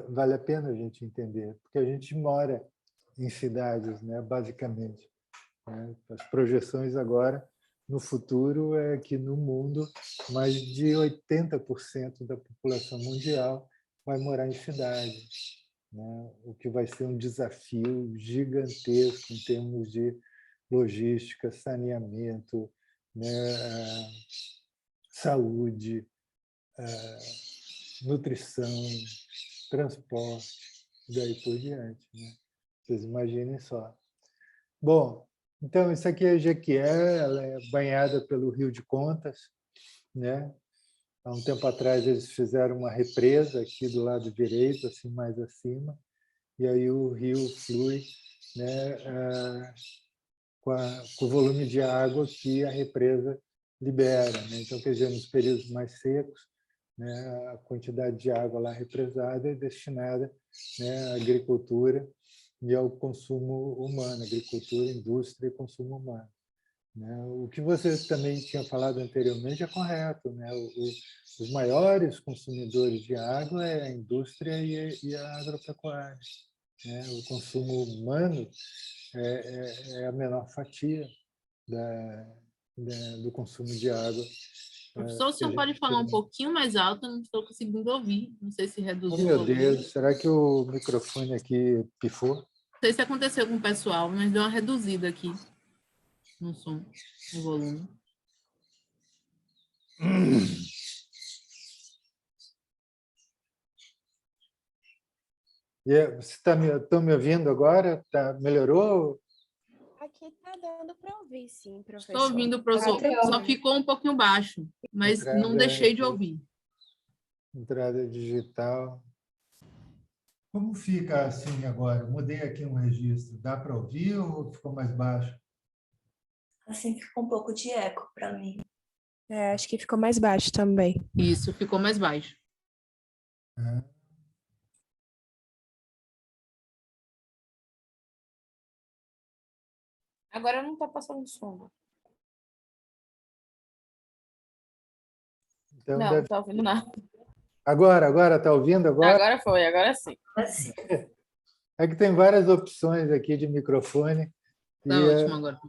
[SPEAKER 1] vale a pena a gente entender, porque a gente mora em cidades, né? Basicamente, né? As projeções agora no futuro é que no mundo mais de 80% da população mundial vai morar em cidades, né? O que vai ser um desafio gigantesco em termos de logística, saneamento, né? Saúde, nutrição, transporte, e daí por diante, né? Vocês imaginem só. Bom, então isso aqui é a Jequié, ela é banhada pelo Rio de Contas, né? Há um tempo atrás eles fizeram uma represa aqui do lado direito, assim mais acima, e aí o rio flui, né, com o volume de água que a represa libera, né? Então, quer dizer, nos períodos mais secos, né, a quantidade de água lá represada é destinada, né, à agricultura e ao consumo humano, agricultura, indústria e consumo humano, né? O que vocês também tinham falado anteriormente é correto, né? Os maiores consumidores de água é a indústria e a agropecuária, né? O consumo humano é a menor fatia do consumo de água.
[SPEAKER 2] Professor, o
[SPEAKER 1] Que a
[SPEAKER 2] senhor pode
[SPEAKER 1] gente
[SPEAKER 2] falar um
[SPEAKER 1] tem.
[SPEAKER 2] pouquinho mais alto? Eu não estou conseguindo ouvir. Não sei se
[SPEAKER 1] Oh,
[SPEAKER 2] reduziu o
[SPEAKER 1] meu
[SPEAKER 2] volume.
[SPEAKER 1] Deus, será que o microfone aqui pifou?
[SPEAKER 2] Não sei se aconteceu com o pessoal, mas deu uma reduzida aqui no som, no volume.
[SPEAKER 1] Você estão me ouvindo agora? Melhorou?
[SPEAKER 5] Aqui tá dando para ouvir, sim, professor.
[SPEAKER 2] Estou ouvindo, professor. Só ficou um pouquinho baixo, mas não
[SPEAKER 1] Entrada,
[SPEAKER 2] deixei de ouvir.
[SPEAKER 1] entrada digital. Como fica assim agora? Mudei aqui um registro. Dá para ouvir ou ficou mais baixo?
[SPEAKER 6] Assim ficou um pouco de eco para mim.
[SPEAKER 5] Acho que ficou mais baixo também.
[SPEAKER 2] Isso, ficou mais baixo.
[SPEAKER 1] É.
[SPEAKER 3] Agora não está passando som.
[SPEAKER 1] Então,
[SPEAKER 3] Não, não está ouvindo nada.
[SPEAKER 1] Agora está ouvindo agora?
[SPEAKER 3] Agora foi, agora sim.
[SPEAKER 6] Assim,
[SPEAKER 1] É que tem várias opções aqui de microfone
[SPEAKER 2] Tá
[SPEAKER 1] e
[SPEAKER 2] ótimo agora.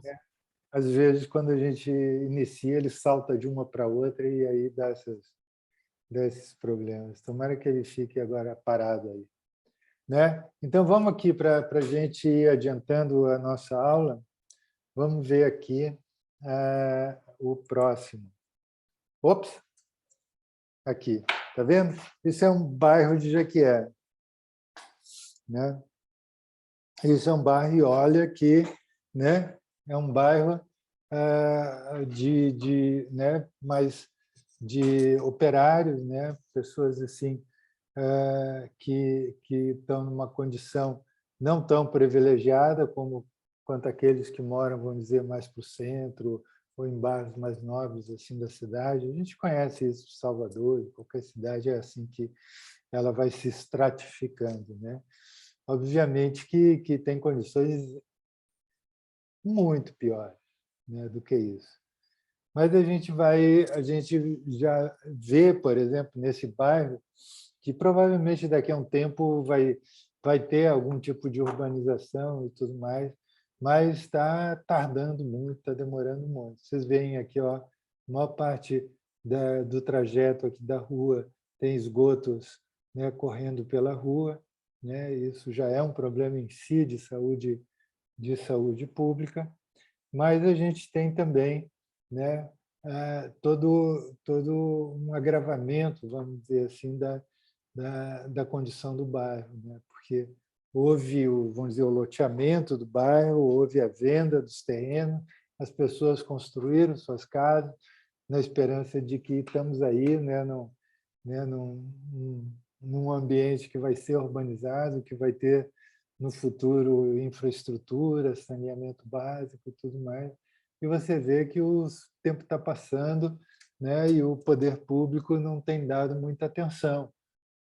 [SPEAKER 1] às vezes quando a gente inicia ele salta de uma para outra e aí dá esses problemas. Tomara que ele fique agora parado aí, né? Então vamos aqui para a gente ir adiantando a nossa aula. Vamos ver aqui o próximo. Ops! Aqui, tá vendo? Isso é um bairro de Jequié, né? Isso é um bairro, e olha que, né, é um bairro né, mais de operários, né, pessoas assim que estão numa condição não tão privilegiada quanto aqueles que moram, vamos dizer, mais para o centro ou em bairros mais nobres assim da cidade. A gente conhece isso em Salvador, em qualquer cidade é assim que ela vai se estratificando, né? Obviamente que tem condições muito piores, né, do que isso. Mas a gente já vê, por exemplo, nesse bairro, que provavelmente daqui a um tempo vai ter algum tipo de urbanização e tudo mais, mas está tardando muito, está demorando muito. Vocês veem aqui, ó, a maior parte do trajeto aqui da rua tem esgotos, né, correndo pela rua, né? Isso já é um problema em si de saúde pública, mas a gente tem também, né, todo um agravamento, vamos dizer assim, da condição do bairro, né? Porque houve vamos dizer, o loteamento do bairro, houve a venda dos terrenos, as pessoas construíram suas casas na esperança de que estamos aí, né, num ambiente que vai ser urbanizado, que vai ter no futuro infraestrutura, saneamento básico e tudo mais. E você vê que o tempo está passando, né, e o poder público não tem dado muita atenção.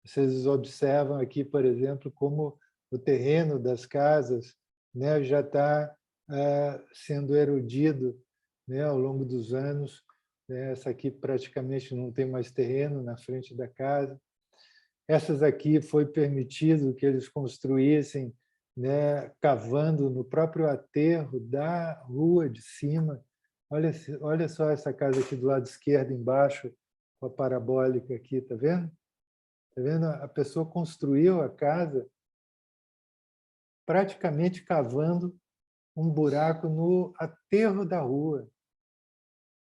[SPEAKER 1] Vocês observam aqui, por exemplo, como o terreno das casas, né, já está sendo erodido, né, ao longo dos anos. Essa aqui praticamente não tem mais terreno na frente da casa. Essas aqui foi permitido que eles construíssem, né, cavando no próprio aterro da rua de cima. Olha só essa casa aqui do lado esquerdo, embaixo, com a parabólica aqui, está vendo? Está vendo? A pessoa construiu a casa praticamente cavando um buraco no aterro da rua.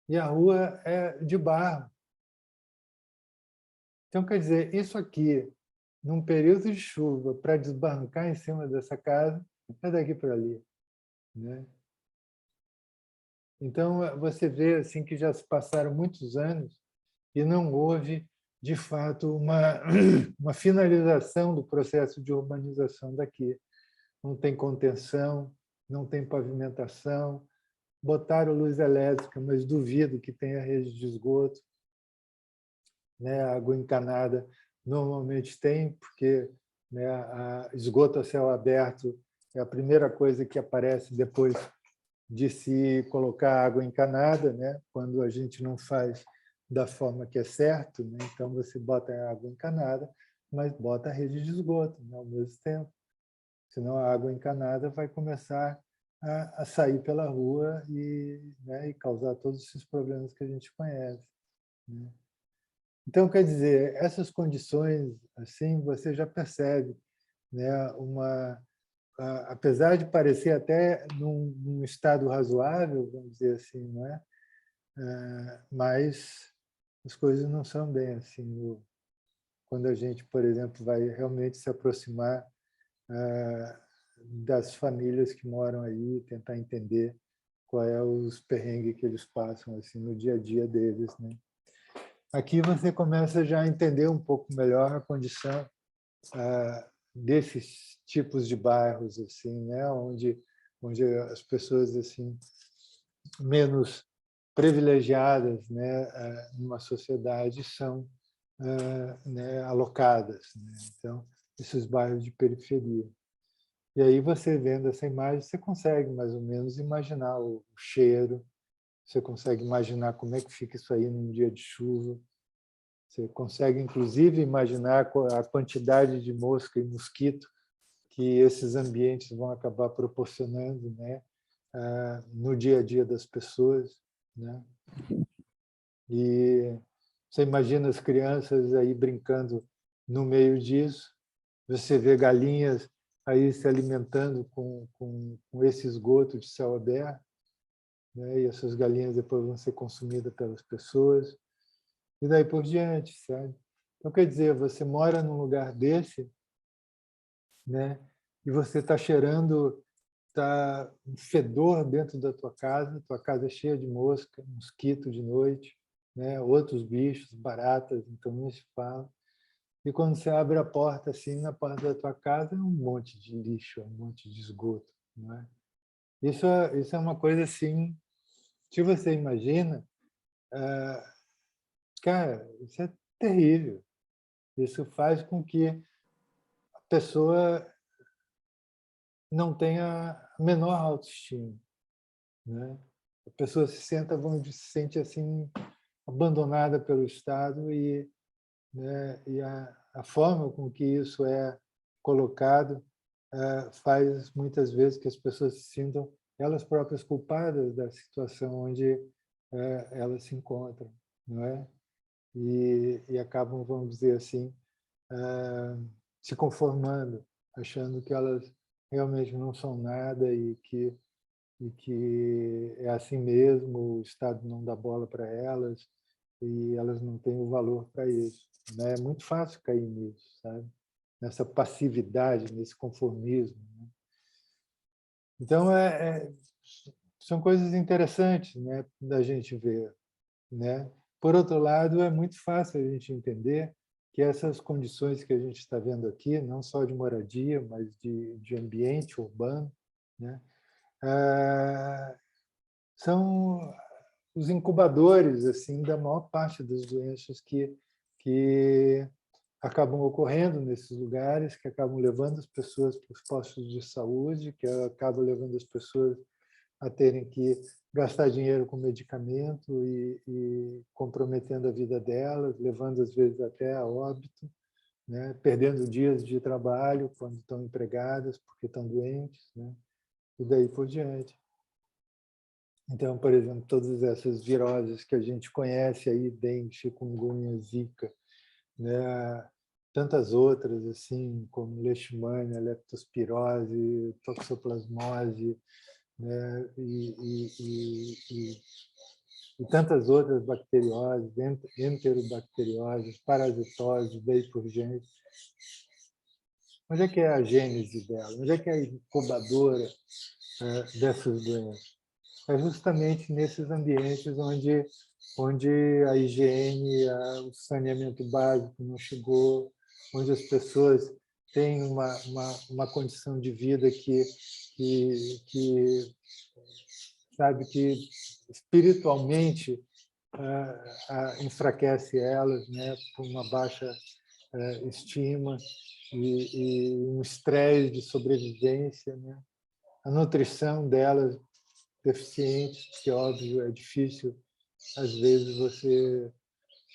[SPEAKER 1] E a rua é de barro. Então, quer dizer, isso aqui, num período de chuva, para desbarrancar em cima dessa casa, é daqui para ali, né? Então, você vê assim, que já se passaram muitos anos e não houve, de fato, uma finalização do processo de urbanização daqui. Não tem contenção, não tem pavimentação. Botaram luz elétrica, mas duvido que tenha rede de esgoto, né? A água encanada normalmente tem, porque, né, esgoto a céu aberto é a primeira coisa que aparece depois de se colocar água encanada, né? Quando a gente não faz da forma que é certo, né? Então você bota a água encanada, mas bota a rede de esgoto, né, ao mesmo tempo. Senão a água encanada vai começar a sair pela rua né, e causar todos esses problemas que a gente conhece, né? Então, quer dizer, essas condições, assim, você já percebe, né, apesar de parecer até num estado razoável, vamos dizer assim, não é? Mas as coisas não são bem assim. Quando a gente, por exemplo, vai realmente se aproximar das famílias que moram aí, tentar entender qual é os perrengues que eles passam assim no dia a dia deles, né? Aqui você começa já a entender um pouco melhor a condição desses tipos de bairros assim, né, onde as pessoas assim menos privilegiadas, né, numa sociedade são né, alocadas, né? Então, esses bairros de periferia. E aí você vendo essa imagem, você consegue mais ou menos imaginar o cheiro, você consegue imaginar como é que fica isso aí num dia de chuva, você consegue inclusive imaginar a quantidade de mosca e mosquito que esses ambientes vão acabar proporcionando, né, no dia a dia das pessoas, né? E você imagina as crianças aí brincando no meio disso, você vê galinhas aí se alimentando com esse esgoto de céu aberto, né? E essas galinhas depois vão ser consumidas pelas pessoas, e daí por diante, sabe? Então, quer dizer, você mora num lugar desse, né? E você está cheirando, está um fedor dentro da tua casa é cheia de mosca, mosquito de noite, né? Outros bichos, baratas, então não se fala. E quando você abre a porta, assim, na porta da tua casa, é um monte de lixo, um monte de esgoto, não é? Isso é uma coisa assim, se você imagina, cara, isso é terrível. Isso faz com que a pessoa não tenha a menor autoestima, né? A pessoa se sente assim abandonada pelo Estado né, e a forma com que isso é colocado faz muitas vezes que as pessoas se sintam elas próprias culpadas da situação onde elas se encontram, não é? E acabam, vamos dizer assim, se conformando, achando que elas realmente não são nada e que é assim mesmo, o Estado não dá bola para elas e elas não têm o valor para isso, né? É muito fácil cair nisso, sabe? Nessa passividade, nesse conformismo, né? Então, são coisas interessantes, né, da gente ver, né? Por outro lado, é muito fácil a gente entender que essas condições que a gente está vendo aqui, não só de moradia, mas de ambiente urbano, né, são os incubadores assim da maior parte das doenças que acabam ocorrendo nesses lugares, que acabam levando as pessoas para os postos de saúde, que acabam levando as pessoas a terem que gastar dinheiro com medicamento e comprometendo a vida delas, levando às vezes até a óbito, né? Perdendo dias de trabalho quando estão empregadas porque estão doentes, né? E daí por diante. Então, por exemplo, todas essas viroses que a gente conhece aí, dengue, chikungunya, zika, né? Tantas outras, assim, como leishmania, leptospirose, toxoplasmose, né? E tantas outras bacterioses, enterobacterioses, parasitoses, daí por diante. Onde é que é a gênese dela? Onde é que é a incubadora dessas doenças? É justamente nesses ambientes onde a higiene, o saneamento básico não chegou, onde as pessoas têm uma condição de vida que sabe, que espiritualmente enfraquece elas, né, por uma baixa estima e um estresse de sobrevivência, né? A nutrição delas deficiente, porque, óbvio, é difícil, às vezes,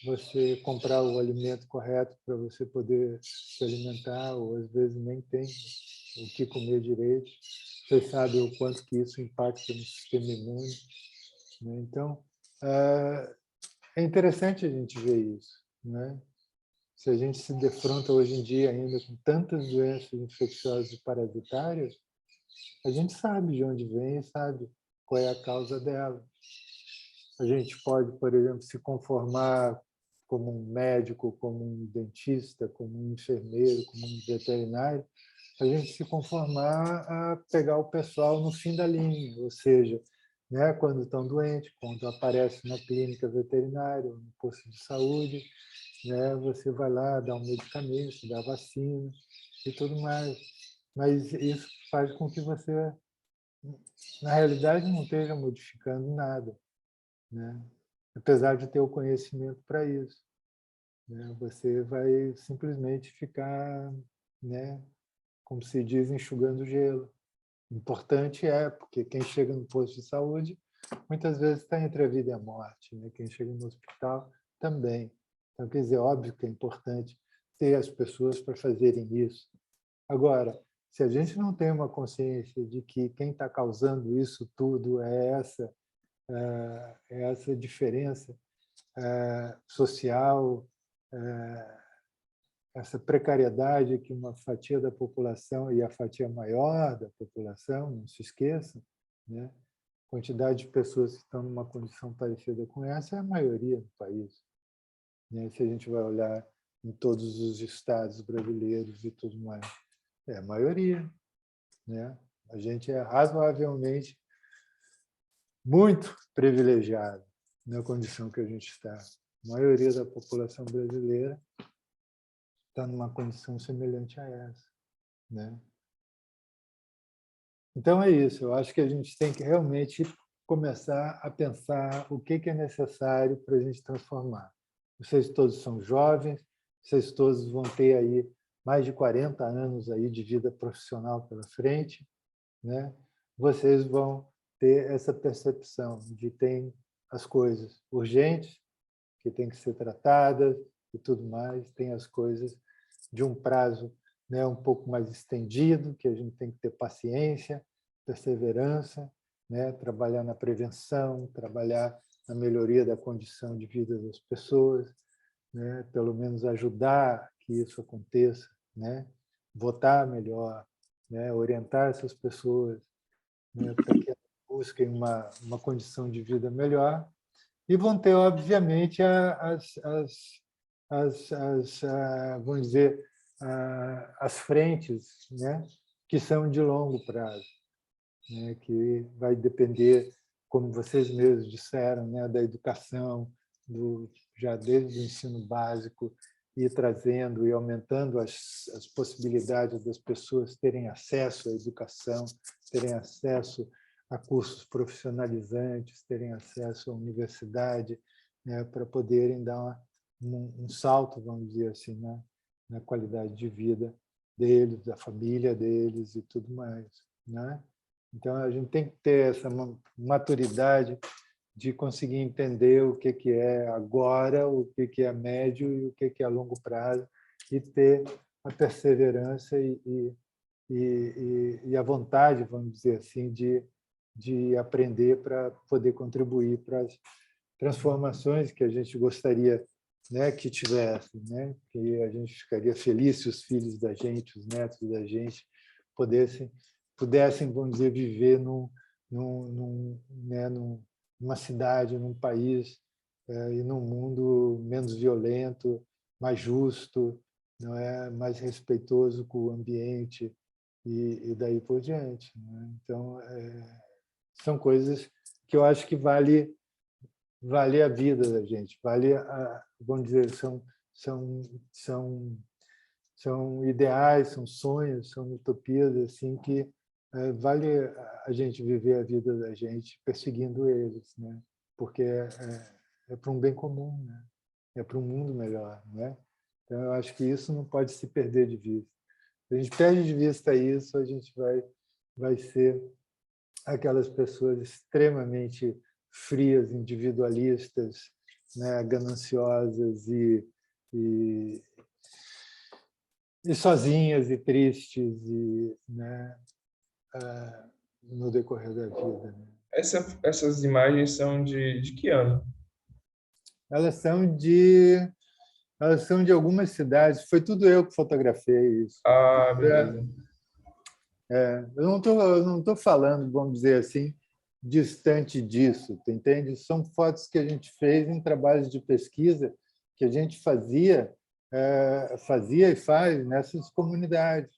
[SPEAKER 1] você comprar o alimento correto para você poder se alimentar, ou às vezes nem tem o que comer direito. Vocês sabem o quanto que isso impacta no sistema imune, né? Então, é interessante a gente ver isso, né? Se a gente se defronta hoje em dia ainda com tantas doenças infecciosas e parasitárias, a gente sabe de onde vem e sabe qual é a causa dela. A gente pode, por exemplo, se conformar como um médico, como um dentista, como um enfermeiro, como um veterinário, a gente se conformar a pegar o pessoal no fim da linha, ou seja, né, quando estão doentes, quando aparece na clínica veterinária, no posto de saúde, né, você vai lá, dá um medicamento, dá vacina e tudo mais. Mas isso faz com que você, na realidade, não esteja modificando nada, né? Apesar de ter o conhecimento para isso, né? Você vai simplesmente ficar, né, como se diz, enxugando gelo. Importante porque quem chega no posto de saúde muitas vezes está entre a vida e a morte, né? Quem chega no hospital também. Então, quer dizer, óbvio que é importante ter as pessoas para fazerem isso. Agora, se a gente não tem uma consciência de que quem está causando isso tudo é essa diferença social, essa precariedade que uma fatia da população, e a fatia maior da população, não se esqueça, né? A quantidade de pessoas que estão numa condição parecida com essa é a maioria do país, né? Se a gente vai olhar em todos os estados brasileiros e tudo mais, é a maioria, né? A gente é razoavelmente muito privilegiado na condição que a gente está. A maioria da população brasileira está numa condição semelhante a essa, né? Então é isso. Eu acho que a gente tem que realmente começar a pensar o que é necessário para a gente transformar. Vocês todos são jovens, vocês todos vão ter aí mais de 40 anos aí de vida profissional pela frente, né? Vocês vão ter essa percepção de que tem as coisas urgentes, que tem que ser tratadas e tudo mais, tem as coisas de um prazo, né, um pouco mais estendido, que a gente tem que ter paciência, perseverança, né, trabalhar na prevenção, trabalhar na melhoria da condição de vida das pessoas, né, pelo menos ajudar que isso aconteça, né, votar melhor, né? Orientar essas pessoas, né? Para que elas busquem uma condição de vida melhor. E vão ter, obviamente, vamos dizer, as frentes, né? Que são de longo prazo, né? Que vai depender, como vocês mesmos disseram, né? Da educação, já desde o ensino básico, e trazendo e aumentando as possibilidades das pessoas terem acesso à educação, terem acesso a cursos profissionalizantes, terem acesso à universidade, né, para poderem dar um salto, vamos dizer assim, na qualidade de vida deles, da família deles e tudo mais, né? Então, a gente tem que ter essa maturidade de conseguir entender o que é agora, o que é médio e o que é a longo prazo, e ter a perseverança e a vontade, vamos dizer assim, de aprender para poder contribuir para as transformações que a gente gostaria, né, que tivesse, né? Que a gente ficaria feliz se os filhos da gente, os netos da gente pudessem, vamos dizer, viver numa cidade, num país e num mundo menos violento, mais justo, não é, mais respeitoso com o ambiente e daí por diante, né? Então, são coisas que eu acho que vale a vida da gente, vamos dizer, são ideais, são sonhos, são utopias assim que vale a gente viver a vida da gente perseguindo eles, né? Porque é para um bem comum, né? É para um mundo melhor, né? Então, eu acho que isso não pode se perder de vista. Se a gente perde de vista isso, a gente vai ser aquelas pessoas extremamente frias, individualistas, né? Gananciosas e sozinhas e tristes, né? No decorrer da vida, né?
[SPEAKER 7] Essas imagens são de que ano?
[SPEAKER 1] Elas são de algumas cidades. Foi tudo eu que fotografei isso.
[SPEAKER 7] Ah, beleza.
[SPEAKER 1] Eu não tô falando, vamos dizer assim, distante disso, tu entende? São fotos que a gente fez em trabalhos de pesquisa que a gente fazia e faz nessas comunidades.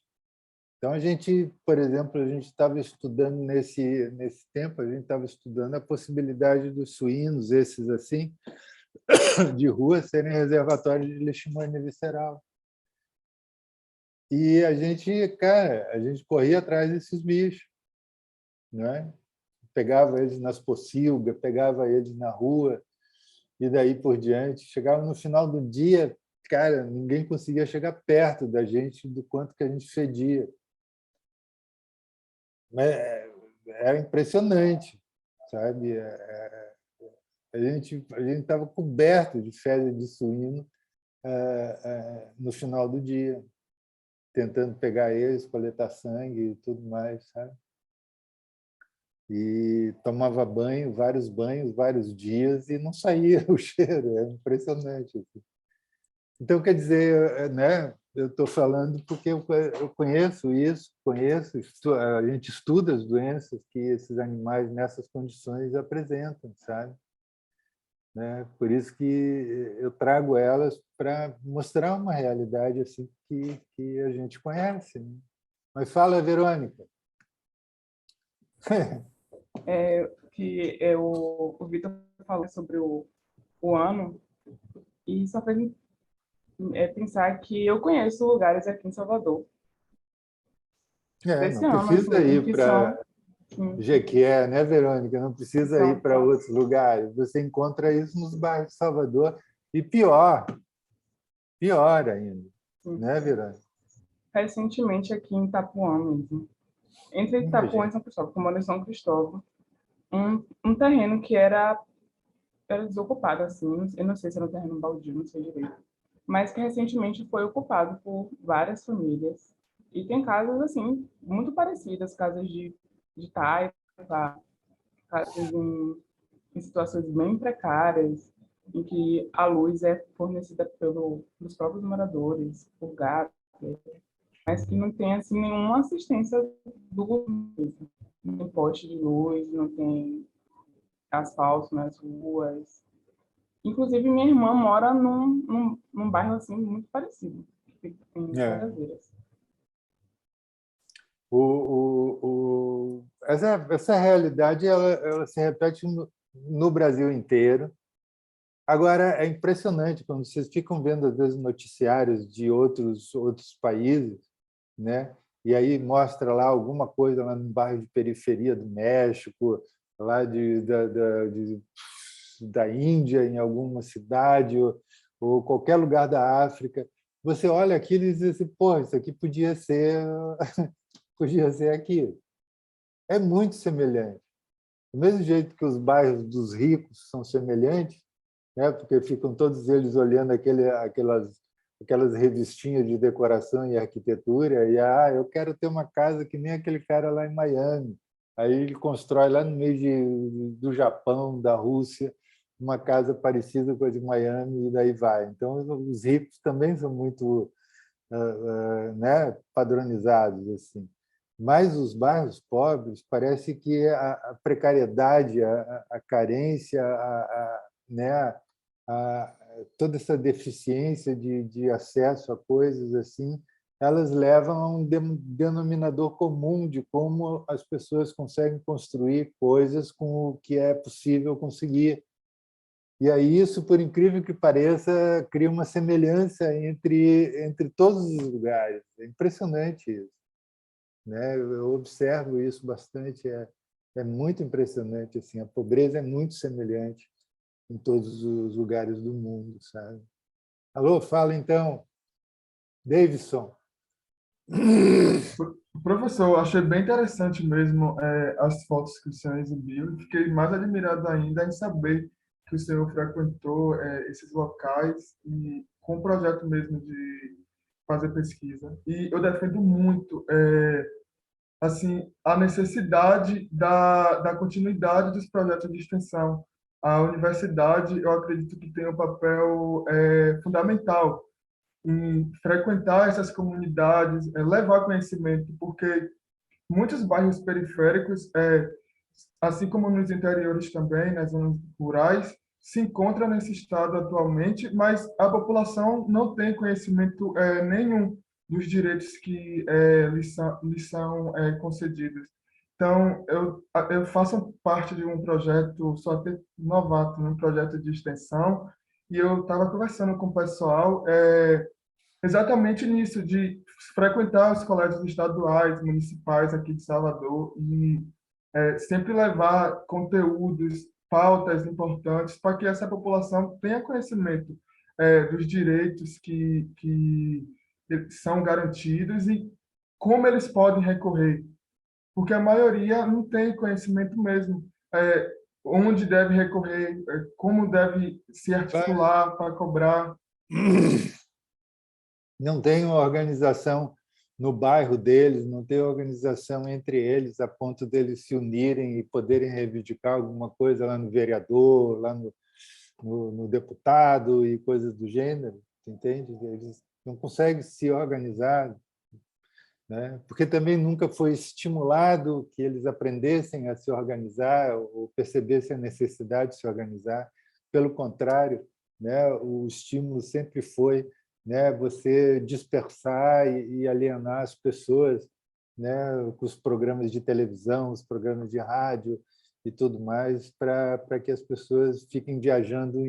[SPEAKER 1] Então, a gente, por exemplo, a gente estava estudando nesse tempo, a gente estava estudando a possibilidade dos suínos, esses assim, de rua, serem reservatórios de leishmania visceral. E a gente corria atrás desses bichos, né? Pegava eles nas pocilgas, pegava eles na rua, e daí por diante. Chegava no final do dia, cara, ninguém conseguia chegar perto da gente do quanto que a gente fedia. Era impressionante, sabe? A gente estava coberto de fezes de suíno no final do dia, tentando pegar eles, coletar sangue e tudo mais, sabe? E tomava banho, vários dias, e não saía o cheiro, é impressionante. Assim. Então, quer dizer, né? Eu estou falando porque eu conheço isso, a gente estuda as doenças que esses animais nessas condições apresentam, sabe? Né? Por isso que eu trago elas para mostrar uma realidade assim que a gente conhece. Né? Mas fala, Verônica.
[SPEAKER 8] O Vitor falou sobre o ano e só fez pensar que eu conheço lugares aqui em Salvador. Desse
[SPEAKER 1] não
[SPEAKER 8] ano,
[SPEAKER 1] precisa
[SPEAKER 8] assim,
[SPEAKER 1] ir para Jequié, né, Verônica? Não precisa ir para outros lugares. Você encontra isso nos bairros de Salvador e pior ainda, né, Verônica?
[SPEAKER 8] Recentemente aqui em Itapuã mesmo. Entre Itapuã e São Cristóvão, como em São Cristóvão, um terreno que era desocupado, assim, eu não sei se era um terreno baldio, não sei direito, mas que recentemente foi ocupado por várias famílias. E tem casas, assim, muito parecidas, casas de taipa, casas em situações bem precárias, em que a luz é fornecida pelos próprios moradores, por gato. mas que não tem assim nenhuma assistência do governo. Não tem poste de luz, não tem asfalto nas ruas. Inclusive, minha irmã mora num bairro assim muito parecido, que fica em Cajazeiras.
[SPEAKER 1] Essa realidade ela se repete no Brasil inteiro. Agora, é impressionante quando vocês ficam vendo, às vezes, noticiários de outros países, né? E aí mostra lá alguma coisa lá no bairro de periferia do México, lá da Índia, em alguma cidade, ou qualquer lugar da África. Você olha aquilo e diz assim, pô, isso aqui podia ser aquilo. É muito semelhante. Do mesmo jeito que os bairros dos ricos são semelhantes, né? Porque ficam todos eles olhando aquelas revistinhas de decoração e arquitetura e eu quero ter uma casa que nem aquele cara lá em Miami. Aí ele constrói lá no meio do Japão, da Rússia, uma casa parecida com a de Miami e daí vai. Então, os ricos também são muito né, padronizados assim. Mas os bairros pobres, parece que a precariedade, a carência, né, toda essa deficiência de acesso a coisas assim, elas levam a um denominador comum de como as pessoas conseguem construir coisas com o que é possível conseguir. E aí isso, por incrível que pareça, cria uma semelhança entre todos os lugares. É impressionante isso, né? Eu observo isso bastante, é muito impressionante assim. A pobreza é muito semelhante em todos os lugares do mundo, sabe? Alô, fala então, Davidson.
[SPEAKER 9] Professor, eu achei bem interessante mesmo as fotos que o senhor exibiu. Fiquei mais admirado ainda em saber que o senhor frequentou esses locais e com o projeto mesmo de fazer pesquisa. E eu defendo muito assim a necessidade da continuidade dos projetos de extensão. A universidade, eu acredito que tem um papel fundamental em frequentar essas comunidades, levar conhecimento, porque muitos bairros periféricos, assim como nos interiores também, nas zonas rurais, se encontram nesse estado atualmente, mas a população não tem conhecimento nenhum dos direitos que lhes são concedidos. Então, eu faço parte de um projeto, sou até novato, um projeto de extensão, e eu estava conversando com o pessoal exatamente nisso, de frequentar os colégios estaduais, municipais aqui de Salvador e sempre levar conteúdos, pautas importantes para que essa população tenha conhecimento dos direitos que são garantidos e como eles podem recorrer, porque a maioria não tem conhecimento mesmo. Onde deve recorrer, como deve se articular para cobrar.
[SPEAKER 1] Não tem uma organização no bairro deles, não tem organização entre eles a ponto deles se unirem e poderem reivindicar alguma coisa lá no vereador, lá no deputado e coisas do gênero, entende? Eles não conseguem se organizar, né? Porque também nunca foi estimulado que eles aprendessem a se organizar ou percebessem a necessidade de se organizar. Pelo contrário, né? O estímulo sempre foi, né, você dispersar e alienar as pessoas, né, com os programas de televisão, os programas de rádio e tudo mais, para que as pessoas fiquem viajando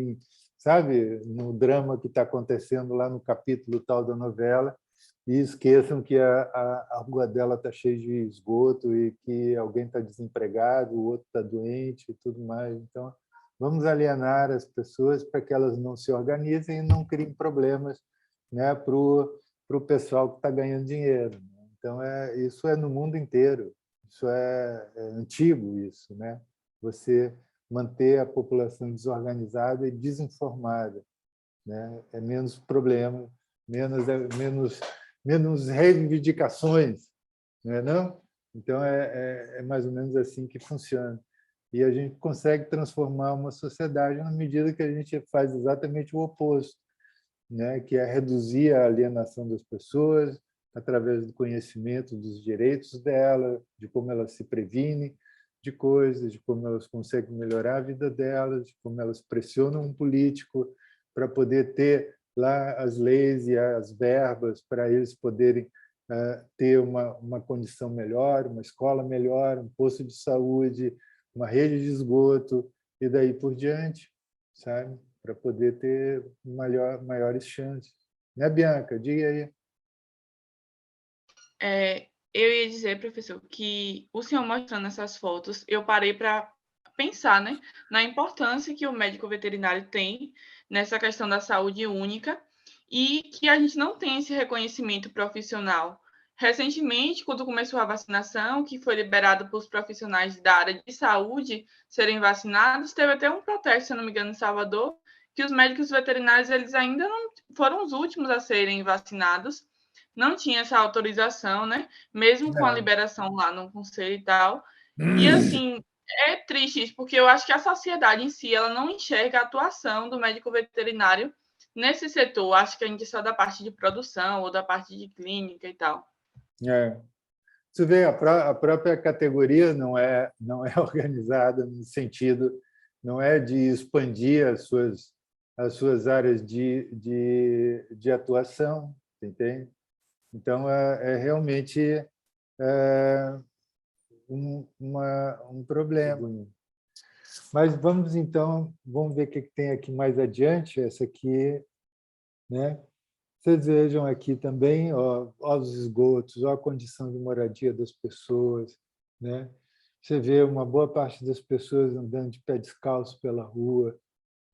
[SPEAKER 1] sabe, no drama que está acontecendo lá no capítulo tal da novela e esqueçam que a rua dela está cheia de esgoto e que alguém está desempregado, o outro está doente e tudo mais. Então, vamos alienar as pessoas para que elas não se organizem e não criem problemas, né, para o pessoal que está ganhando dinheiro. Então, isso é no mundo inteiro, isso é antigo, isso, né? Você manter a população desorganizada e desinformada, né? É menos problema, menos reivindicações, não é não? Então, é mais ou menos assim que funciona. E a gente consegue transformar uma sociedade na medida que a gente faz exatamente o oposto, né? Que é reduzir a alienação das pessoas, através do conhecimento dos direitos dela, de como ela se previne de coisas, de como elas conseguem melhorar a vida delas, de como elas pressionam um político para poder ter lá as leis e as verbas para eles poderem ter uma condição melhor, uma escola melhor, um posto de saúde, uma rede de esgoto e daí por diante, sabe? Para poder ter maiores chances. Né, Bianca? Diga aí.
[SPEAKER 10] Eu ia dizer, professor, que o senhor mostrando essas fotos, eu parei para pensar, né, na importância que o médico veterinário tem nessa questão da saúde única e que a gente não tem esse reconhecimento profissional. Recentemente, quando começou a vacinação, que foi liberado para os profissionais da área de saúde serem vacinados, teve até um protesto, se não me engano, em Salvador, que os médicos veterinários eles ainda não foram os últimos a serem vacinados, não tinha essa autorização, né? Mesmo com a liberação lá no conselho e tal. E, assim, é triste isso, porque eu acho que a sociedade em si, ela não enxerga a atuação do médico veterinário nesse setor. Acho que a gente é só da parte de produção ou da parte de clínica e tal.
[SPEAKER 1] Você vê, a própria categoria não é organizada no sentido, não é de expandir as suas áreas de atuação, entende? Então, é realmente um problema. Mas vamos ver o que tem aqui mais adiante. Essa aqui, né? Vocês vejam aqui também os esgotos, a condição de moradia das pessoas, né? Você vê uma boa parte das pessoas andando de pé descalço pela rua,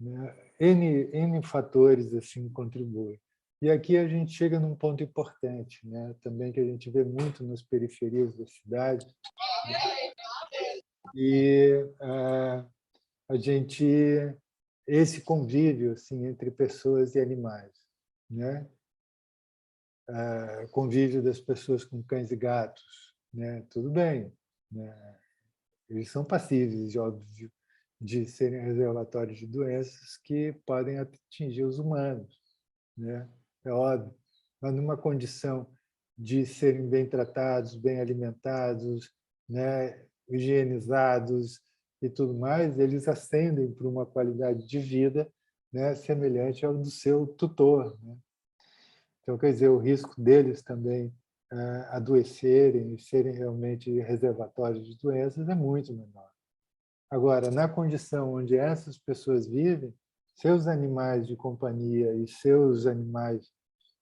[SPEAKER 1] né? N fatores assim contribuem. E aqui a gente chega num ponto importante, né? Também que a gente vê muito nas periferias da cidade, né? E esse convívio assim entre pessoas e animais, né? Convívio das pessoas com cães e gatos, né? Tudo bem, né? Eles são passíveis, óbvio, de serem reservatórios de doenças que podem atingir os humanos, né? É óbvio, mas numa condição de serem bem tratados, bem alimentados, né? Higienizados e tudo mais, eles ascendem para uma qualidade de vida, né? Semelhante ao do seu tutor, né? Então, quer dizer, o risco deles também adoecerem e serem realmente reservatórios de doenças é muito menor. Agora, na condição onde essas pessoas vivem, seus animais de companhia e seus animais,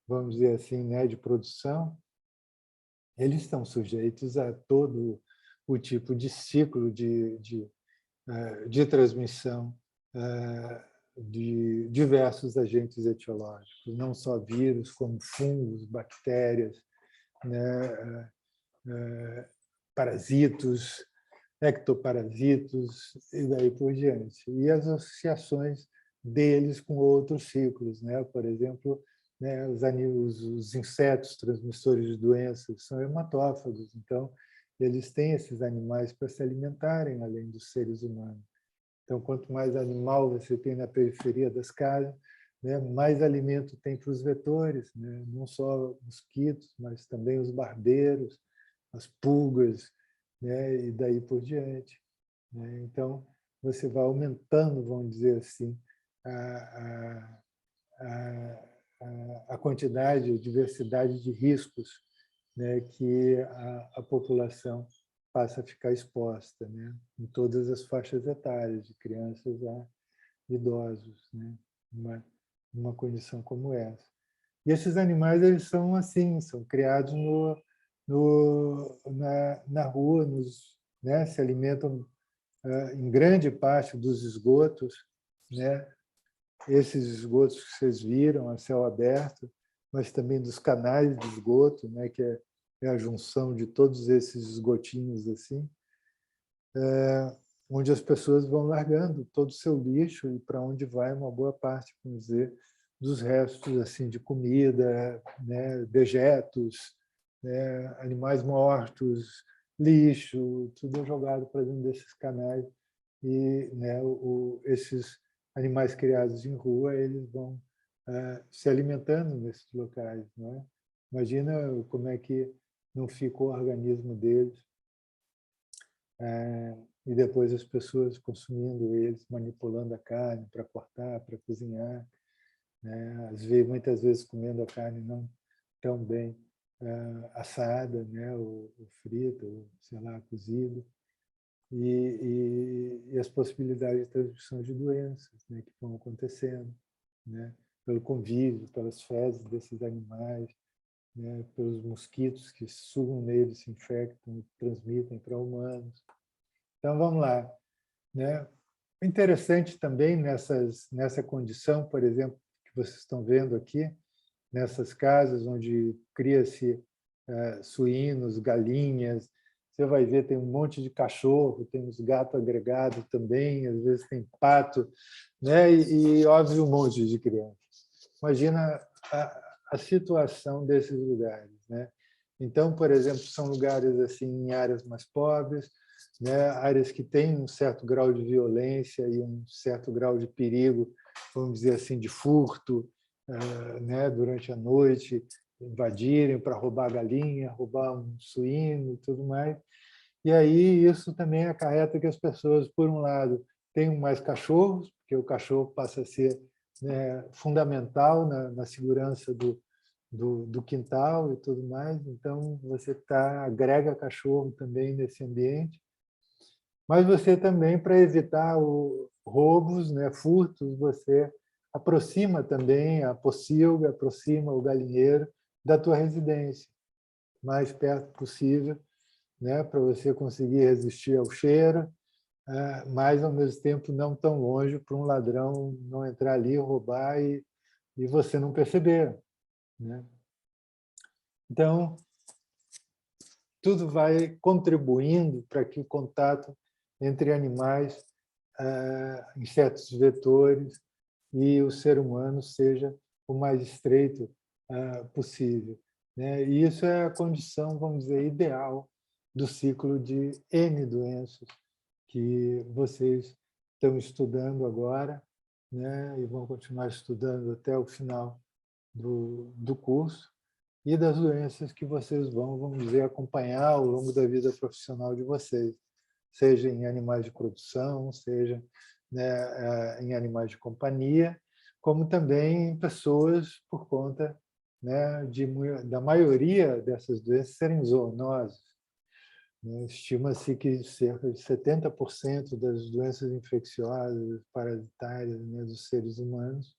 [SPEAKER 1] vamos dizer assim, né, de produção, eles estão sujeitos a todo o tipo de ciclo de transmissão de diversos agentes etiológicos, não só vírus, como fungos, bactérias, né, parasitos, ectoparasitos e daí por diante. E as associações deles com outros ciclos, né? Por exemplo, né, os insetos transmissores de doenças são hematófagos, então eles têm esses animais para se alimentarem, além dos seres humanos. Então, quanto mais animal você tem na periferia das casas, né, mais alimento tem para os vetores, né? Não só mosquitos, mas também os barbeiros, as pulgas, né? E daí por diante, né? Então, você vai aumentando, vamos dizer assim, a quantidade, a diversidade de riscos, né, que a população passa a ficar exposta, né, em todas as faixas etárias, de crianças a idosos, né, numa condição como essa. E esses animais eles são assim, são criados na rua, né, se alimentam em grande parte dos esgotos, né, esses esgotos que vocês viram a céu aberto, mas também dos canais de esgoto, né, que é a junção de todos esses esgotinhos assim, onde as pessoas vão largando todo o seu lixo e para onde vai uma boa parte, vamos dizer, dos restos assim de comida, né, dejetos, né, animais mortos, lixo, tudo é jogado para dentro desses canais e, né, esses animais criados em rua eles vão se alimentando nesses locais, né? Imagina como é que não fica o organismo deles. E depois as pessoas consumindo eles, manipulando a carne para cortar, para cozinhar, né? Muitas vezes comendo a carne não tão bem assada, né? ou frita, ou, sei lá, cozida. E as possibilidades de transmissão de doenças, né? que vão acontecendo, né? Pelo convívio, pelas fezes desses animais, né? Pelos mosquitos que sugam neles, se infectam e transmitem para humanos. Então, vamos lá. Né? Interessante também nessa condição, por exemplo, que vocês estão vendo aqui, nessas casas onde cria-se suínos, galinhas, você vai ver, tem um monte de cachorro, tem os gatos agregados também, às vezes tem pato, né? E óbvio, um monte de crianças. Imagina a situação desses lugares. Né? Então, por exemplo, são lugares assim em áreas mais pobres, né? Áreas que têm um certo grau de violência e um certo grau de perigo, vamos dizer assim, de furto, né? Durante a noite, invadirem para roubar a galinha, roubar um suíno e tudo mais. E aí isso também acarreta que as pessoas, por um lado, tenham mais cachorros, porque o cachorro passa a ser, né, fundamental na segurança do quintal e tudo mais. Então, você agrega cachorro também nesse ambiente. Mas você também, para evitar roubos, né, furtos, você aproxima também a pocilga, aproxima o galinheiro da tua residência, mais perto possível, né, para você conseguir resistir ao cheiro, mas, ao mesmo tempo, não tão longe para um ladrão não entrar ali, roubar e você não perceber. Né? Então, tudo vai contribuindo para que o contato entre animais, insetos vetores e o ser humano seja o mais estreito possível. Né? E isso é a condição, vamos dizer, ideal do ciclo de N doenças que vocês estão estudando agora, né? E vão continuar estudando até o final do curso, e das doenças que vocês vamos dizer, acompanhar ao longo da vida profissional de vocês, seja em animais de produção, seja, né, em animais de companhia, como também em pessoas, por conta, né, da maioria dessas doenças serem zoonoses. Estima-se que cerca de 70% das doenças infecciosas parasitárias, né, dos seres humanos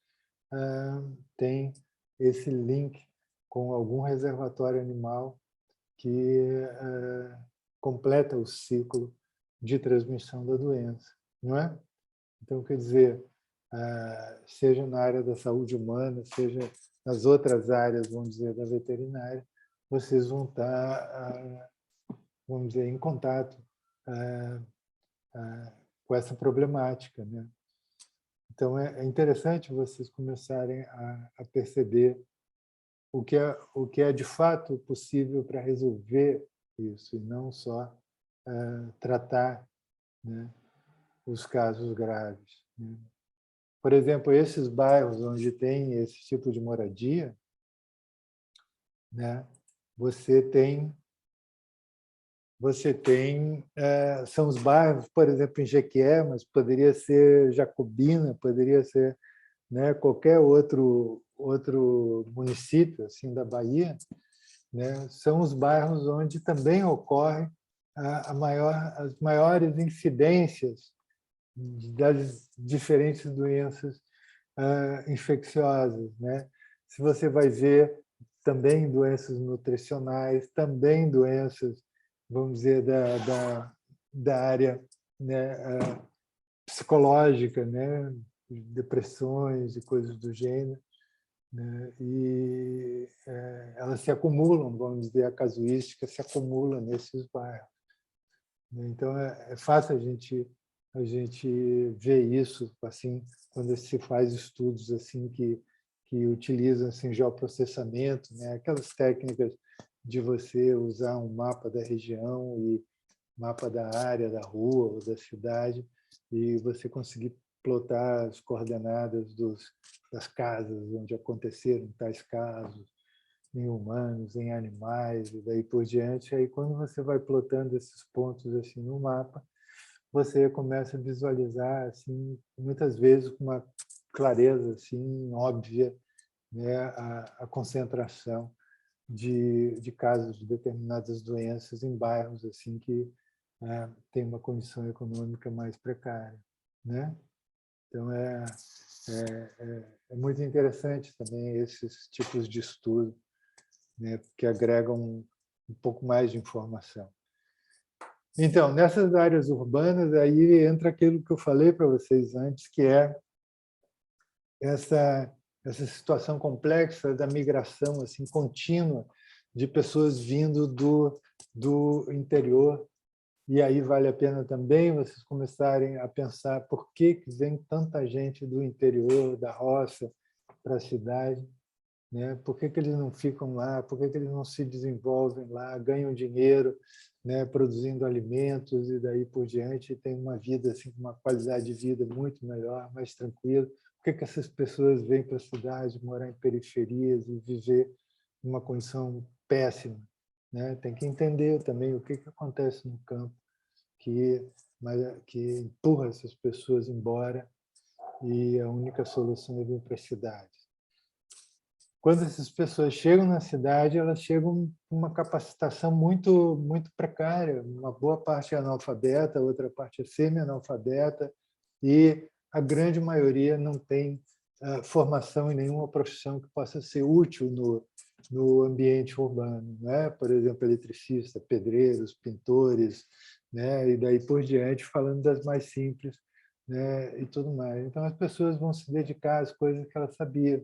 [SPEAKER 1] tem esse link com algum reservatório animal que completa o ciclo de transmissão da doença, não é? Então, quer dizer, seja na área da saúde humana, seja nas outras áreas, vamos dizer, da veterinária, vocês vão estar, vamos dizer, em contato com essa problemática, né? Então, é interessante vocês começarem a perceber o que é de fato possível para resolver isso, e não só tratar, né, os casos graves. Né? Por exemplo, esses bairros onde tem esse tipo de moradia, né, você tem são os bairros, por exemplo, em Jequié, mas poderia ser Jacobina, poderia ser, né, qualquer outro município assim da Bahia, né, são os bairros onde também ocorre as maiores incidências das diferentes doenças infecciosas, né? Se você vai ver também doenças nutricionais, também doenças, vamos dizer, da área, né, psicológica, né, depressões e coisas do gênero, né? E elas se acumulam, vamos dizer, a casuística se acumula nesses bairros. Então, é fácil a gente ver isso assim quando se faz estudos assim que utilizam assim, geoprocessamento, né? Aquelas técnicas de você usar um mapa da região e mapa da área, da rua ou da cidade, e você conseguir plotar as coordenadas das casas onde aconteceram tais casos, em humanos, em animais e daí por diante. Aí, quando você vai plotando esses pontos assim no mapa, você começa a visualizar assim, muitas vezes com uma clareza assim óbvia, né, a concentração de casos de determinadas doenças em bairros assim que tem uma condição econômica mais precária, né? Então é muito interessante também esses tipos de estudo, né, que agregam um pouco mais de informação. Então, nessas áreas urbanas, aí entra aquilo que eu falei para vocês antes, que é essa situação complexa da migração assim contínua de pessoas vindo do interior. E aí vale a pena também vocês começarem a pensar por que vem tanta gente do interior, da roça, para a cidade, né? Por que eles não ficam lá? Por que eles não se desenvolvem lá, ganham dinheiro, né, produzindo alimentos e daí por diante, e tem uma vida assim, uma qualidade de vida muito melhor, mais tranquila? Por que essas pessoas vêm para a cidade, morar em periferias e viver numa condição péssima, né? Tem que entender também o que acontece no campo que empurra essas pessoas embora e a única solução é vir para a cidade. Quando essas pessoas chegam na cidade, elas chegam com uma capacitação muito precária. Uma boa parte é analfabeta, outra parte é semi-analfabeta, e a grande maioria não tem formação em nenhuma profissão que possa ser útil no ambiente urbano, né? Por exemplo, eletricista, pedreiros, pintores, né? E daí por diante, falando das mais simples, né? E tudo mais. Então, as pessoas vão se dedicar às coisas que elas sabiam,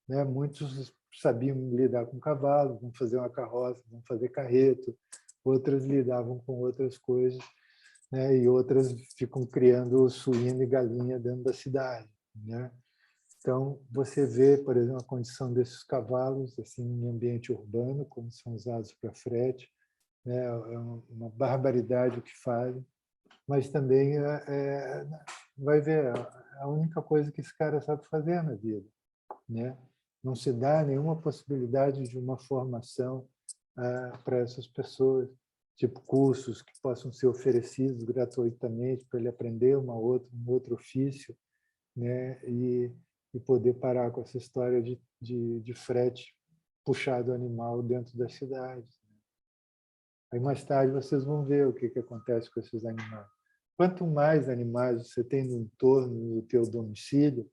[SPEAKER 1] né? Muitos sabiam lidar com cavalo, vão fazer uma carroça, vão fazer carreto, outras lidavam com outras coisas, né? E outras ficam criando suíno e galinha dentro da cidade, né? Então, você vê, por exemplo, a condição desses cavalos assim, em ambiente urbano, como são usados para frete, né? É uma barbaridade o que fazem, mas também vai ver, a única coisa que esse cara sabe fazer na vida, né? Não se dá nenhuma possibilidade de uma formação para essas pessoas, tipo cursos que possam ser oferecidos gratuitamente para ele aprender um outro ofício, né? E poder parar com essa história de frete puxado animal dentro das cidades. Aí mais tarde vocês vão ver o que acontece com esses animais. Quanto mais animais você tem no entorno do teu domicílio,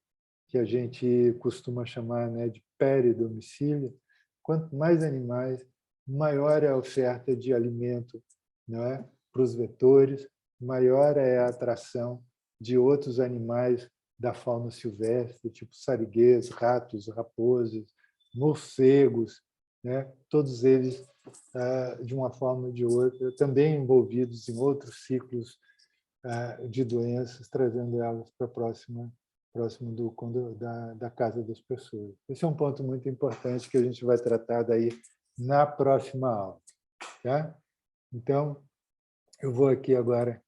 [SPEAKER 1] que a gente costuma chamar, né, de peridomicílio, quanto mais animais, maior é a oferta de alimento, não é, para os vetores, maior é a atração de outros animais da fauna silvestre, tipo sariguês, ratos, raposas, morcegos, né? Todos eles, de uma forma ou de outra, também envolvidos em outros ciclos de doenças, trazendo elas para próximo da casa das pessoas. Esse é um ponto muito importante que a gente vai tratar daí na próxima aula. Tá? Então, eu vou aqui agora